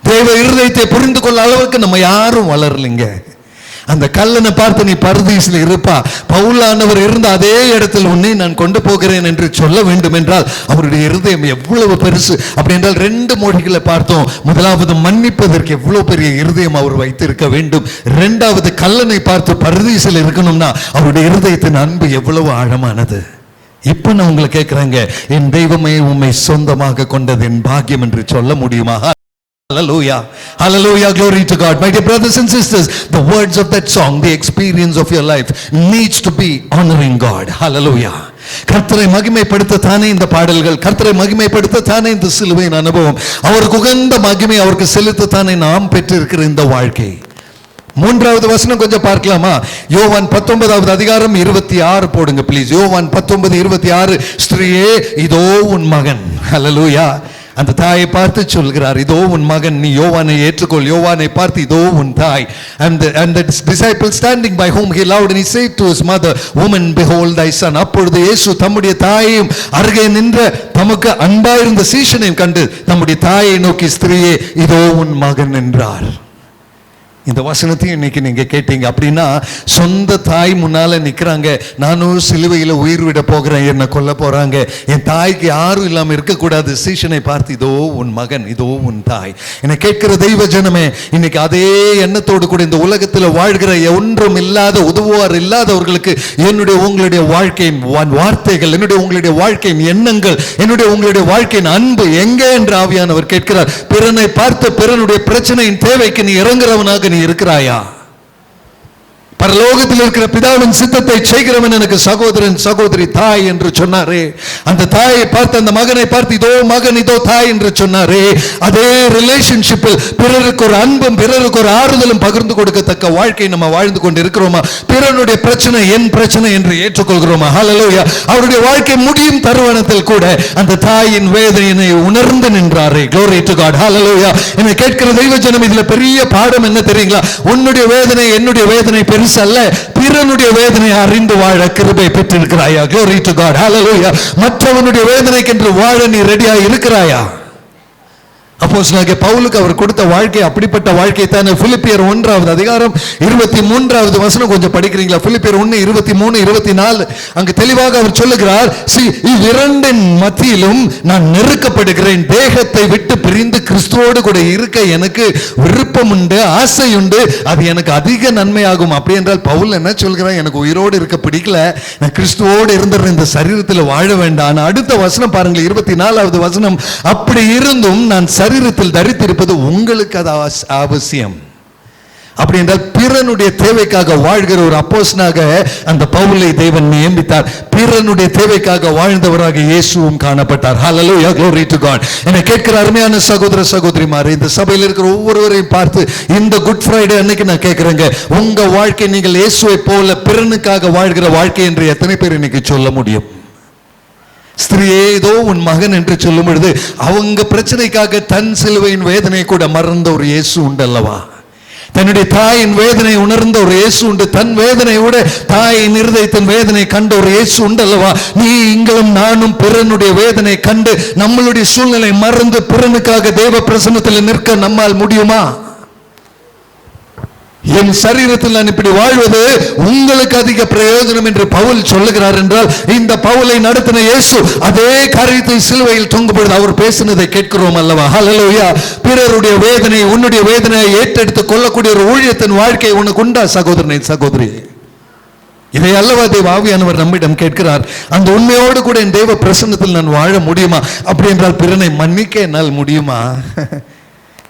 தேவ இருதயத்தை புரிந்து கொள்ள அளவுக்கு நம்ம யாரும் வளரலிங்க. அந்த கல்லனை பார்த்து நீ பரதீசில் இருப்பா, பவுலானவர் இருந்த அதே இடத்தில் உன்னை நான் கொண்டு போகிறேன் என்று சொல்ல வேண்டும் என்றால் அவருடைய இருதயம் எவ்வளவு பெருசு. அப்படி என்றால் 2 மொழிகளை பார்த்தோம். முதலாவது, மன்னிப்பதற்கு எவ்வளவு பெரிய இருதயம் அவர் வைத்திருக்க வேண்டும். 2வது, கல்லனை பார்த்து பரதீசில் இருக்கணும்னா அவருடைய இருதயத்தின் அன்பு எவ்வளவு ஆழமானது. இப்ப நான் உங்களை கேட்கிறேங்க, என் தெய்வமே உம்மை சொந்தமாக கொண்டது என் பாக்கியம் என்று சொல்ல முடியுமா? Hallelujah. Hallelujah. Glory to God. My dear brothers and sisters, the words of that song, the experience of your life needs to be honoring God. Hallelujah. கர்த்தரை மகிமைப்படுத்தத்தானே இந்த பாடல்கள், கர்த்தரை மகிமைப்படுத்தத்தானே இந்த சிலுவையின் அனுபவம், அவருக்கு உகந்த மகிமை அவருக்கு செலுத்தத்தானே நாம் பெற்றிருக்கிற இந்த வாழ்க்கை. 3வது வசனம் கொஞ்சம் பார்க்கலாமா? யோவான் 19வது அதிகாரம் 26 போடுங்க ப்ளீஸ். யோவான் 19:26. ஸ்திரீயே, இதோ உன் மகன். ஹல்லேலூயா. அந்த தாயை பார்த்து சொல்கிறார், இதோ உன் மகன், நீ யோவானை ஏற்றுக்கொள். யோவானை பார்த்து இதோ உன் தாய். And the disciple standing by whom he loved, and he said to his mother, woman, behold thy son. அப்பொழுது இயேசு தம்முடைய தாயையும் அருகே நின்ற தமக்கு அன்பாயிருந்த சீஷனையும் கண்டு தம்முடைய தாயை நோக்கி, ஸ்திரீயே, இதோ உன் மகன் என்றார். இந்த வசனத்தையும் இன்னைக்கு நீங்க கேட்டீங்க அப்படின்னா, சொந்த தாய் முன்னால நிக்கிறாங்க, நானும் சிலுவையில உயிர் விட போகிறேன், என்ன கொல்ல போறாங்க, என் தாய்க்கு யாரும் இல்லாம இருக்கக்கூடாது. சீஷனை பார்த்து இதோ உன் மகன், இதோ உன் தாய். என்னை கேட்கிற தெய்வ ஜனமே, இன்னைக்கு அதே எண்ணத்தோடு கூட இந்த உலகத்தில் வாழ்கிற ஒன்றும் இல்லாத, உதவுவார் இல்லாதவர்களுக்கு என்னுடைய உங்களுடைய வாழ்க்கையின் வார்த்தைகள், என்னுடைய உங்களுடைய வாழ்க்கையின் எண்ணங்கள், என்னுடைய உங்களுடைய வாழ்க்கையின் அன்பு எங்கே என்று ஆவியானவர் கேட்கிறார். பிறனை பார்த்து பிறனுடைய பிரச்சனையின் தேவைக்கு நீ இறங்குறவனாக நீ இருக்கிறாயா? பரலோகத்தில் இருக்கிற பிதாவின் சித்தத்தை செய்கிறவன் எனக்கு சகோதரன் சகோதரி தாய் என்று சொன்னாரே, அந்த தாயை பார்த்து அந்த மகனை பார்த்து இதோ மகன் இதோ தாய் என்று சொன்னாரே, அதே ரிலேஷன்ஷிப்பில் பிறருக்கு ஒரு அன்பும் பிறருக்கு ஒரு ஆறுதலும் பகிர்ந்து கொடுக்கத்தக்க வாழ்க்கை நம்ம வாழ்ந்து கொண்டு இருக்கிறோமா? பிறனுடைய பிரச்சனை என் பிரச்சனை என்று ஏற்றுக்கொள்கிறோமா? ஹல்லேலூயா. அவருடைய வாழ்க்கை முடியும் தருவானத்தில் கூட அந்த தாயின் வேதனையை உணர்ந்து நின்றாரே. Glory to God. ஹல்லேலூயா. என்னை கேட்கிற தெய்வ ஜனம், இதுல பெரிய பாடம் என்ன தெரியுங்களா? உன்னுடைய வேதனை என்னுடைய வேதனை பெருசு அல்ல, பிறனுடைய வேதனை அறிந்து வாழ கிருபை பெற்றிருக்கிறாயா? Glory to God. Hallelujah. மற்றவனுடைய வேதனைக்கு என்று வாழ நீ ரெடியா இருக்கிறாயா? அப்போஸ்தலனாகிய பவுலுக்கு அவர் கொடுத்த வாழ்க்கை அப்படிப்பட்ட வாழ்க்கை தானே. பிலிப்பியர் 1வது அதிகாரம் 23வது வசனம் கொஞ்சம் படிக்கிறீங்களா? பிலிப்பியர் 1:23-24 அங்கு தெளிவாக அவர் சொல்லுகிறார், இவ்விரண்டின் மத்தியிலும் நான் நெருக்கப்படுகிறேன், தேகத்தை விட்டு பிரிந்து கிறிஸ்துவோடு கூட இருக்க எனக்கு விருப்பம் உண்டு, ஆசை உண்டு, அது எனக்கு அதிக நன்மையாகும். அப்படி என்றால் பவுல் என்ன சொல்கிறார்? எனக்கு உயிரோடு இருக்க பிடிக்கல, நான் கிறிஸ்துவோடு இருந்த இந்த சரீரத்தில் வாழ வேண்டாம். அடுத்த வசனம் பாருங்கள், 24வது வசனம், அப்படி இருந்தும் நான் சரீரத்தில் தரித்திருப்பது உங்களுக்கு அது அவசியம். அப்படி என்றால் பிறனுடைய தேவைக்காக வாழ்கிற ஒரு அப்போஸ்தலனாக அந்த பவுலை தேவன் நியமித்தார். பிறனுடைய தேவைக்காக வாழ்ந்தவராக இயேசுவும் காணப்பட்டார். ஹல்லேலூயா, glory to God. என்னை கேட்கிற அருமையான சகோதர சகோதரிமாரே, இந்த சபையில் இருக்கிற ஒவ்வொருவரையும் பார்த்து இந்த குட் ஃப்ரைடே அன்னைக்கு நான் கேட்கிறேங்க, உங்க வாழ்க்கை நீங்கள் இயேசுவை போல பிறனுக்காக வாழ்கிற வாழ்க்கை என்று எத்தனை பேர் இன்னைக்கு சொல்ல முடியும்? ஸ்திரீயே, ஏதோ உன் மகன் என்று சொல்லும் பொழுது அவங்க பிரச்சனைக்காக தன் சிலுவையின் வேதனை கூட மறந்த ஒரு இயேசு உண்டல்லவா? தன்னுடைய தாயின் வேதனை உணர்ந்த ஒரு இயேசு உண்டு. தன் வேதனையோட தாயின் இருதயத்தின் வேதனை கண்ட ஒரு இயேசு உண்டல்லவா? நீங்களும் நானும் பிறனுடைய வேதனை கண்டு நம்மளுடைய சூழ்நிலை மறந்து பிறனுக்காக தேவ பிரசன்னத்தில் நிற்க நம்மால் முடியுமா? என் சரீரத்தில் நான் இப்படி வாழ்வது உங்களுக்கு அதிக பிரயோஜனம் என்று பவுல் சொல்லுகிறார் என்றால், இந்த பவுலை நடத்தின இயேசு அதே காரியத்தை சிலுவையில் தொங்கும்பொழுது அவர் பேசினதை கேட்கிறோம் அல்லவா? ஹல்லேலூயா. பிறருடைய வேதனை உன்னுடைய வேதனையை ஏற்றெடுத்து கொள்ளக்கூடிய ஒரு ஊழியத்தின் வாழ்க்கை உனக்கு உண்டா சகோதரனே, சகோதரி? இதை அல்லவா தேவ ஆவியானவர் நம்மிடம் கேட்கிறார். அந்த உண்மையோடு கூட என் தேவ பிரசன்னத்தில் நான் வாழ முடியுமா? அப்படி என்றால் பிறனை மன்னிக்க என்னால் முடியுமா?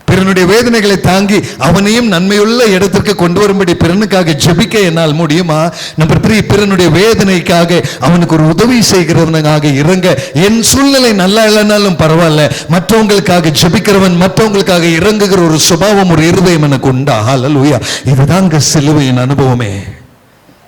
பிறனுடைய வேதனைகளை தாங்கி அவனையும் நன்மையுள்ள இடத்திற்கு கொண்டு வரும்படி பிறனுக்காக ஜெபிக்க என்னால் முடியுமா? நம்பர் 3, பிறனுடைய வேதனைக்காக அவனுக்கு ஒரு உதவி செய்கிறவனாக இறங்க. என் சூழ்நிலை நல்லா இல்லைனாலும் பரவாயில்ல, மற்றவங்களுக்காக ஜெபிக்கிறவன், மற்றவங்களுக்காக இறங்குகிற ஒரு சுபாவம், ஒரு இருதயம் எனக்கு உண்டா? ஹல்லேலூயா. இதுதாங்க சிலுவையின் அனுபவமே.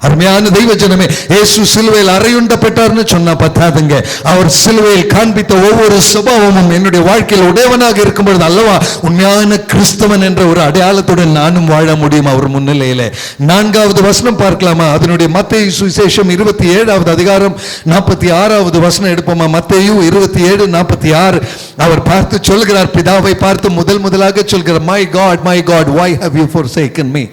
அருமையான தெய்வ ஜனமே, இயேசு சிலுவையில் அறையுண்டப்பட்டார்னு சொன்னா பத்தாதுங்க. அவர் சிலுவையில் காண்பித்த ஒவ்வொரு சுபாவமும் என்னுடைய வாழ்க்கையில் உடையவனாக இருக்கும் பொழுது அல்லவா உண்மையான கிறிஸ்தவன் என்ற ஒரு அடையாளத்துடன் நானும் வாழ முடியும் அவர் முன்னிலையில. 4வது வசனம் பார்க்கலாமா? அதனுடைய மத்தேயு சுவிசேஷம் 27வது அதிகாரம் 46வது வசனம் எடுப்போமா? மத்தேயு 27:46. அவர் பார்த்து சொல்கிறார், பிதாவை பார்த்து முதலாக சொல்கிறார், my God why have you forsaken me?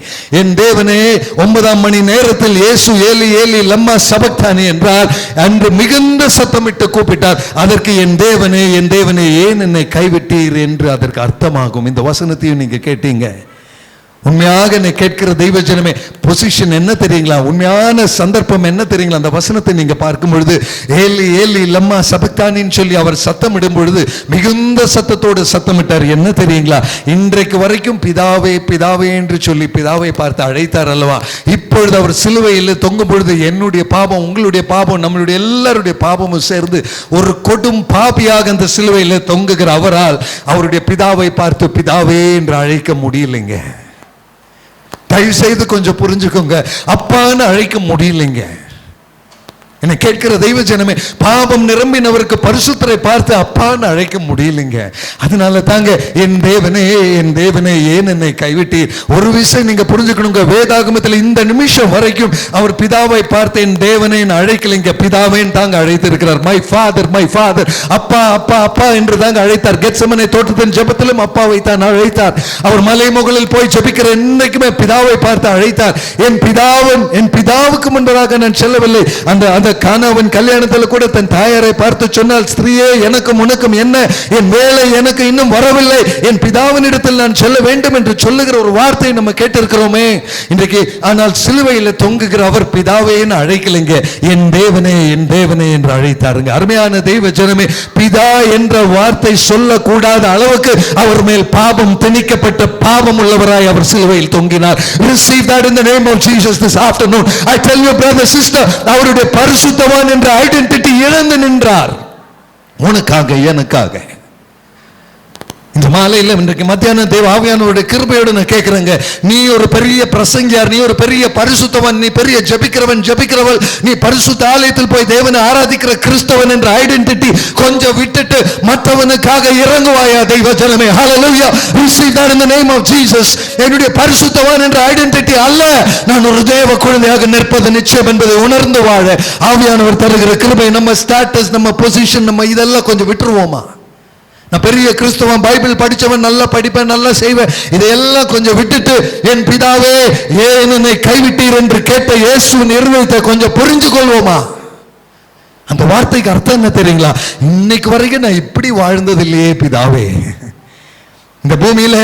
என் தேவனே, 9ஆம் மணி நேரத்தில் இயேசு ஏலி ஏலி லம்மா சபக்தானி என்றார். அன்று மிகுந்த சத்தமிட்டு கூப்பிட்டார். அதற்கு என் தேவனே ஏன் என்னை கைவிட்டீர் என்று அதற்கு அர்த்தமாகும். இந்த வசனத்தையும் நீங்க கேட்டீங்க. உண்மையாக என்னை கேட்கிற தெய்வ ஜனமே, பொசிஷன் என்ன தெரியுங்களா? உண்மையான சந்தர்ப்பம் என்ன தெரியுங்களா? அந்த வசனத்தை நீங்க பார்க்கும் பொழுது ஏலி ஏலி லம்மா சபக்தானின்னு சொல்லி அவர் சத்தமிடும் பொழுது மிகுந்த சத்தத்தோடு சத்தமிட்டார். என்ன தெரியுங்களா? இன்றைக்கு வரைக்கும் பிதாவே பிதாவே என்று சொல்லி பிதாவை பார்த்து அழைத்தார் அல்லவா? இப்பொழுது அவர் சிலுவையில் தொங்கும் பொழுது என்னுடைய பாவம், உங்களுடைய பாவம், நம்மளுடைய எல்லாருடைய பாவமும் சேர்ந்து ஒரு கொடும் பாபியாக அந்த சிலுவையில் தொங்குகிற அவரால் அவருடைய பிதாவை பார்த்து பிதாவே என்று அழைக்க முடியலைங்க. தயவு செய்து கொஞ்சம் புரிஞ்சுக்கோங்க, அப்பான்னு அழைக்க முடியலைங்க. என்னை கேட்கிற தெய்வ ஜனமே, பாவம் நிரம்பினவருக்கு பரிசுத்தரை பார்த்து அப்பான்னு அழைக்க முடியலைங்க. அதனால தாங்க என் தேவனே ஏன் என்னை கைவிட்டீர். ஒரு விஷயம் நீங்க புரிஞ்சுக்கணுங்க, வேதாகமத்தில் இந்த நிமிஷம் வரைக்கும் அவர் பிதாவை பார்த்து என் தேவனே அழைக்கலைங்க, பிதாவேன்னு தாங்க அழைத்திருக்கிறார். மை ஃபாதர், அப்பா அப்பா அப்பா என்று தாங்க அழைத்தார். கெத்செமனே தோட்டத்தின் ஜெபத்திலும் அப்பாவை தான் அழைத்தார். அவர் மலைமுகளில் போய் ஜெபிக்கிற இன்னைக்குமே பிதாவை பார்த்து அழைத்தார். என் பிதாவுக்கு முன்பதாக நான் செல்லவில்லை. அந்த கானாவின் கல்யாணத்தில் கூட தன் தாயாரை பார்த்து சொன்னால், ஸ்திரீயே, எனக்கும் உனக்கும் என்ன, என் வேலை எனக்கு இன்னும் வரவில்லை, என் பிதாவினிடத்தில் நான் செல்ல வேண்டும் என்று சொல்லுகிற ஒரு வார்த்தையை நம்ம கேட்டிருக்கிறோமே இன்றைக்கு. ஆனால் சிலுவையில் தொங்குகிற அவர் பிதாவேன்னு அழைக்கலைங்க, என் தேவனே என்று அழைத்தாருங்க. அருமையான தெய்வ ஜனமே, பிதா என்ற வார்த்தை சொல்லக்கூடாத அளவுக்கு அவர் மேல் பாவம் திணிக்கப்பட்ட பாவம் உள்ளவராய் அவர் சிலுவையில் தொங்கினார். Receive that in the name of Jesus this afternoon. I tell you brother, sister, அவருடைய பரிசுத்தவான் என்ற ஐடென்டிட்டி இழந்து நின்றார் உனக்காக, எனக்காக. இந்த மாலையில் இன்றைக்கு மத்தியான தேவ ஆவியானவருடைய கிருபையோடு நான் கேட்கிறேங்க, நீ ஒரு பெரிய பிரசங்கியார், நீ ஒரு பெரிய பரிசுத்தவன், நீ பெரிய ஜெபிக்கிறவள், நீ பரிசுத்த ஆலயத்தில் போய் தேவனை ஆராதிக்கிற கிறிஸ்தவன் என்ற ஐடென்டிட்டி கொஞ்சம் விட்டுட்டு மற்றவனுக்காக இறங்குவாயா தெய்வ ஜனமே? ஹல்லேலூயா. Receive that in the name of Jesus. என்னுடைய பரிசுத்தவான் என்ற ஐடென்டிட்டி அல்ல, நான் ஒரு தேவ குழந்தையாக நிற்பது நிச்சயம் என்பதை உணர்ந்து வாழ ஆவியானவர் தருகிற கிருபை. நம்ம ஸ்டேட்டஸ், நம்ம பொசிஷன், நம்ம இதெல்லாம் கொஞ்சம் விட்டுருவோமா? நான் பெரிய கிறிஸ்தவன், பைபிள் படிச்சவன், நல்லா படிப்பேன், நல்லா செய்வேன், இதையெல்லாம் கொஞ்சம் விட்டுட்டு என் பிதாவே ஏன் என்னை கைவிட்டீர் என்று கேட்ட இயேசுவின் இருதயத்தை கொஞ்சம் புரிஞ்சு கொள்வோமா? அந்த வார்த்தைக்கு அர்த்தம் என்ன தெரியுங்களா? இன்னைக்கு வரைக்கும் நான் இப்படி வாழ்ந்தது இல்லையே பிதாவே, இந்த பூமியில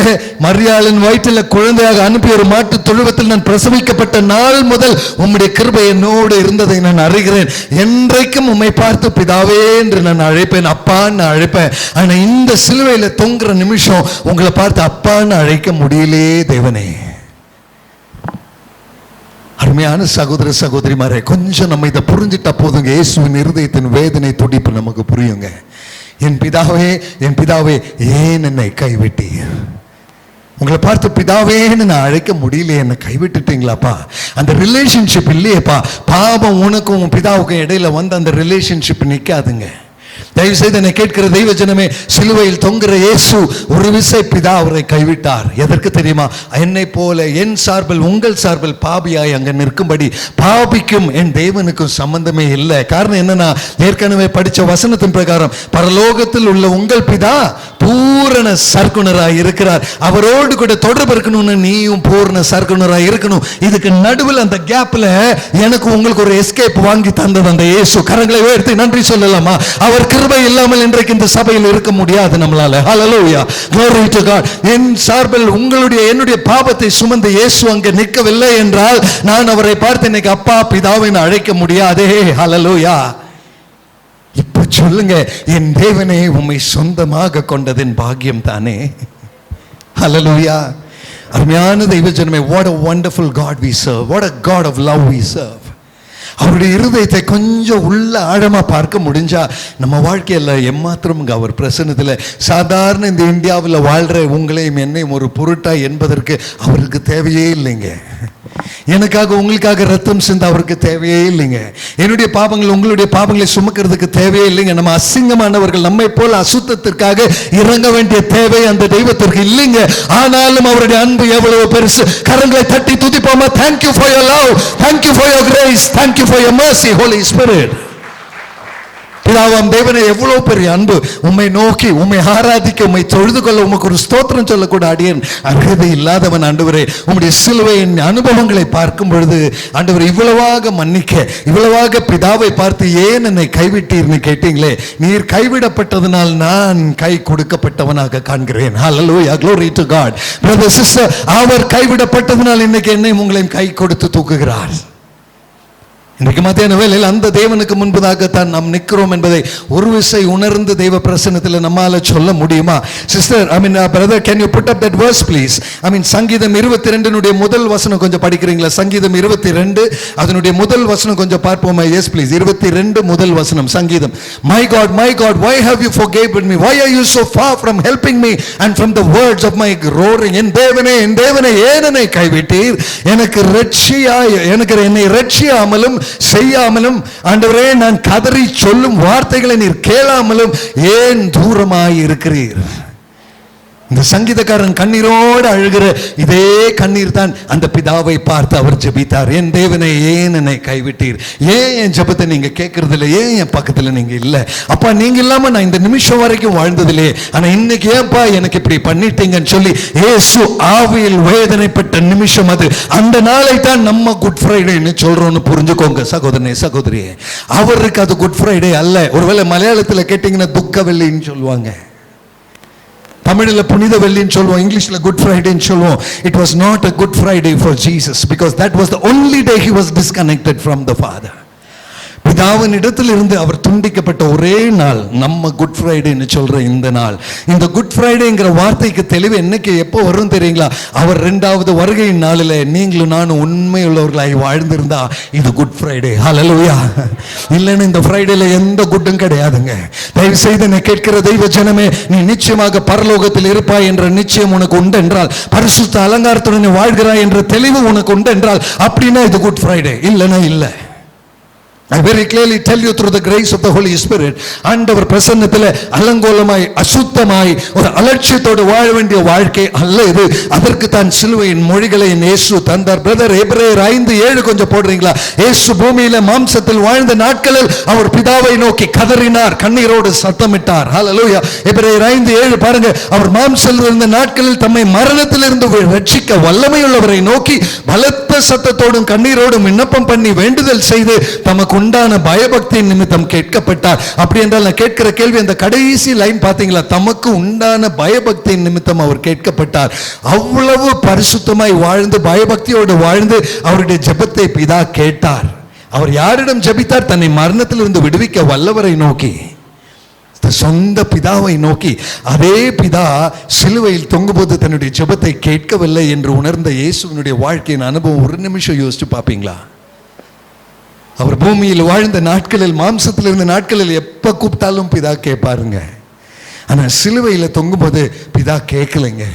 மரியாளின் வயிற்றில் குழந்தையாக அனுப்பி ஒரு மாட்டு தொழுவத்தில் நான் பிரசவிக்கப்பட்ட நாள் முதல் உம்முடைய கிருபை என்னோடு இருந்ததை நான் அறிகிறேன். என்றைக்கும் உம்மை பார்த்து பிதாவே என்று நான் அழைப்பேன், அப்பான்னு அழைப்பேன். ஆனா இந்த சிலுவையில தொங்குற நிமிஷம் உங்களை பார்த்து அப்பான்னு அழைக்க முடியலையே தேவனே. அருமையான சகோதர சகோதரிமாரே, கொஞ்சம் நம்ம இதை புரிஞ்சுட்டா போதுங்க. இயேசுவின் இருதயத்தின் வேதனை துடிப்பு நமக்கு புரியுங்க. என் பிதாவே, என் பிதாவே, ஏன் என்னை கைவிட்டீர்? உங்களை பார்த்து பிதாவேன்னு நான் அழைக்க முடியல, என்னை கைவிட்டுட்டீங்களாப்பா. அந்த ரிலேஷன்ஷிப் இல்லையேப்பா. பாவம் உனக்கும் உன் பிதாவுக்கும் இடையில வந்து அந்த ரிலேஷன்ஷிப் நிற்காதுங்க. தயவு செய்து என்னை கேட்கிற தெய்வ ஜனமே, சிலுவையில் தொங்குற இயேசு ஒரு விசை பிதா அவரை கைவிட்டார். எதற்கு தெரியுமா? என்னை போல என் சார்பில் உங்கள் சார்பில் பாபியாய் அங்க நிற்கும்படி. பாபிக்கும் என் தேவனுக்கும் சம்பந்தமே இல்லை. காரணம் என்னன்னா, ஏற்கனவே படிச்ச வசனத்தின் பிரகாரம் பரலோகத்தில் உள்ள உங்கள் பிதா பூரண சர்க்குணராய் இருக்கிறார். அவரோடு கூட தொடர்பு இருக்கணும்னு நீயும் பூரண சர்க்குணராய் இருக்கணும். இதுக்கு நடுவில் அந்த கேப்ல எனக்கு உங்களுக்கு ஒரு எஸ்கேப் வாங்கி தந்தது அந்த இயேசு. கரங்களை உயர்த்தி நன்றி சொல்லலாமா? அவர் கிருபை இல்லாமல் இன்றைக்கு இந்த சபையில் இருக்க முடியாது நம்மளால. ஹல்லேலூயா, glory to God. என் சார்பில் உங்களுடைய என்னுடைய பாவத்தை சுமந்து இயேசு அங்கே நிற்கவில்லை என்றால் நான் அவரை பார்த்து இன்னைக்கு அப்பா பிதாவை அழைக்க முடியாதே. ஹல்லேலூயா. இப்ப சொல்லுங்க, என் தேவனே உம்மை சொந்தமாக கொண்டதின் பாக்கியம் தானே. ஹல்லேலூயா. அருமையான தெய்வ ஜனமே, what a wonderful God we serve, what a God of love we serve. அவருடைய இருதயத்தை கொஞ்சம் உள்ள ஆழமா பார்க்க முடிஞ்சா நம்ம வாழ்க்கையில் எம்மாத்திரம் அவர் பிரசன்னத்தில் சாதாரண இந்த இந்தியாவில் வாழ்ற உங்களையும் என்னையும் ஒரு பொருட்டா என்பதற்கு அவருக்கு தேவையே இல்லைங்க. எனக்காக உங்களுக்காக ரத்தம் சிந்த அவருக்கு தேவையே இல்லைங்க. என்னுடைய பாவங்கள் உங்களுடைய பாவங்களை சுமக்கிறதுக்கு தேவையே இல்லைங்க. நம்ம அசிங்கமானவர்கள், நம்மை போல அசுத்தத்திற்காக இறங்க வேண்டிய தேவை அந்த தெய்வத்திற்கு இல்லைங்க. ஆனாலும் அவருடைய அன்பு எவ்வளவு பெருசு. கரங்களை தட்டி துதிப்போமா? Thank you for your love, thank you for your grace, thank you for your mercy, Holy Spirit. பிதாவாம் தேவனே, எவ்வளவு பெரிய அன்பு. உம்மை நோக்கி உம்மை ஆராதிக்க உம்மை தொழுது கொள்ள உமக்கு ஒரு ஸ்தோத்திரம் சொல்லக்கூட அடியேன் அருகதை இல்லாதவன். ஆண்டவரே, உம்முடைய சிலுவையின் அனுபவங்களை பார்க்கும் பொழுது ஆண்டவரே, இவ்வளவாக மன்னிக்க, இவ்வளவாக பிதாவை பார்த்து ஏன் என்னை கைவிட்டீர்னு கேட்டீங்களே, நீர் கைவிடப்பட்டதனால் நான் கை கொடுக்கப்பட்டவனாக காண்கிறேன். ஹல்லேலூயா, glory to God. Brother, sister, அவர் கைவிடப்பட்டதனால் இன்னைக்கு என்னை உங்களையும் கை கொடுத்து தூக்குகிறார். இன்றைக்கு மத்தியான வேளையில் அந்த தேவனுக்கு முன்பதாகத்தான் நாம் நிற்கிறோம் என்பதை ஒரு விசை உணர்ந்து தெய்வ பிரசன்னத்தில் நம்மால சொல்ல முடியுமா? Sister, brother, can you put up that verse please? சங்கீதம் 22 முதல் வசனம் கொஞ்சம் படிக்கிறீங்களா? சங்கீதம் 22 அதனுடைய முதல் வசனம் கொஞ்சம் பார்ப்போமா? Yes please. 22 முதல் வசனம் சங்கீதம். My God, why have you forgiven me? Why are you so far from helping me and from the words of my roaring? என் தேவனே, ஏன் என்னை கைவிட்டீர்? என்னை ரட்சியாமலும் செய்யாமலும், ஆண்டவரே, நான் கதறி சொல்லும் வார்த்தைகளை நீர் கேளாமலும் ஏன் தூரமாய் இருக்கிறீர்? இந்த சங்கீதக்காரன் கண்ணீரோடு அழுகிற இதே கண்ணீர் தான் அந்த பிதாவை பார்த்து அவர் ஜெபித்தார். என் தேவனை, ஏன் என்னை கைவிட்டீர்? ஏன் என் ஜெபத்தை நீங்க கேட்கறது இல்லை? ஏன் என் பக்கத்துல நீங்க இல்லை? அப்பா, நீங்க இல்லாம நான் இந்த நிமிஷம் வரைக்கும் வாழ்ந்ததில்லையே, ஆனா இன்னைக்கு ஏன்பா எனக்கு இப்படி பண்ணிட்டீங்கன்னு சொல்லி இயேசு ஆவியில் வேதனைப்பட்ட நிமிஷம் அது. அந்த நாளை தான் நம்ம குட் ஃப்ரைடேன்னு சொல்றோம்னு புரிஞ்சுக்கோங்க சகோதரனே, சகோதரியே. அவருக்கு அது குட் ஃப்ரைடே அல்ல. ஒருவேளை மலையாளத்தில் கேட்டீங்கன்னா துக்க வெள்ளின்னு சொல்லுவாங்க, தமிழில் புனித வெள்ளின்னு சொல்லுவோம், இங்கிலீஷில் குட் ஃப்ரைடேன்னு சொல்லுவோம். It was not a good Friday for Jesus because that was the only day he was disconnected from the father. பிதாவின் இடத்தில் இருந்து அவர் துண்டிக்கப்பட்ட ஒரே நாள் நம்ம குட் ஃப்ரைடேன்னு சொல்ற இந்த நாள். இந்த குட் ஃப்ரைடேங்கிற வார்த்தைக்கு தெளிவு என்னைக்கு எப்போ வரும் தெரியுங்களா? அவர் 2வது வருகையின் நாளில் நீங்களும் நானும் உண்மையுள்ளவர்களாய் வாழ்ந்திருந்தா இது குட் ஃப்ரைடே. ஹல்லேலூயா. இல்லைன்னு இந்த ஃப்ரைடேல எந்த குட்டும் கிடையாதுங்க. தயவு செய்து என்னை கேட்கிற தெய்வ ஜனமே, நீ நிச்சயமாக பரலோகத்தில் இருப்பாய் என்ற நிச்சயம் உனக்கு உண்டு என்றால், பரிசுத்த அலங்காரத்துடன் வாழ்கிறாய் என்ற தெளிவு உனக்கு உண்டு என்றால், அப்படின்னா இது குட் ஃப்ரைடே. இல்லைன்னா இல்லை. I very clearly tell you through the grace of the Holy Spirit, ஆண்டவர் பிரசன்னத்தில் அலங்கோலமாய் அசுத்தமாய் ஒரு அலட்சியத்தோடு வாழ வேண்டிய வாழ்க்கை அல்ல இது. அதற்கு தான் சிலுவையின் மொழிகளை இயேசு தந்தார். பிரதர், எபிரேயர் 5:7 கொஞ்சம் போடுறீங்களா? இயேசு பூமியில மாம்சத்தில் வாழ்ந்த நாட்களில் அவர் பிதாவை நோக்கி கதறினார், கண்ணீரோடு சத்தமிட்டார். ஹல்லேலூயா. எபிரேயர் 5:7 பாருங்க. அவர் மாம்சத்தில் இருந்த நாட்களில் தம்மை மரணத்திலிருந்து ரட்சிக்க வல்லமையுள்ளவரை நோக்கி பலத்த சத்தத்தோடும் கண்ணீரோடும் விண்ணப்பம் பண்ணி வேண்டுதல் செய்து தமக்கு உண்டான பயபக்தியின் நிமித்தம் கேட்கப்பட்டார். அப்படி என்றால் நான் கேட்கிற கேள்வி, அந்த கடைசி லைன் பார்த்தீங்களா? தமக்கு உண்டான பயபக்தியின் நிமித்தம் அவர் கேட்கப்பட்டார். அவ்வளவு பரிசுத்தமாய் வாழ்ந்து பயபக்தியோடு வாழ்ந்து அவருடைய ஜெபத்தை பிதா கேட்டார். அவர் யாரிடம் ஜெபித்தார்? தன்னை மரணத்திலிருந்து விடுவிக்க வல்லவரை நோக்கி, சொந்த பிதாவை நோக்கி. அதே பிதா சிலுவையில் தொங்கும்போது தன்னுடைய ஜெபத்தை கேட்கவில்லை என்று உணர்ந்த இயேசுவினுடைய வாழ்க்கையின் அனுபவம் ஒரு நிமிஷம் யோசிச்சு பார்ப்பீங்களா? அவர் பூமியில் வாழ்ந்த நாட்களில், மாம்சத்தில் இருந்த நாட்களில் எப்ப கூப்பிட்டாலும் பிதா கேட்பாருங்க. ஆனா சிலுவையில் தொங்கும்போது பிதா கேட்கலைங்க.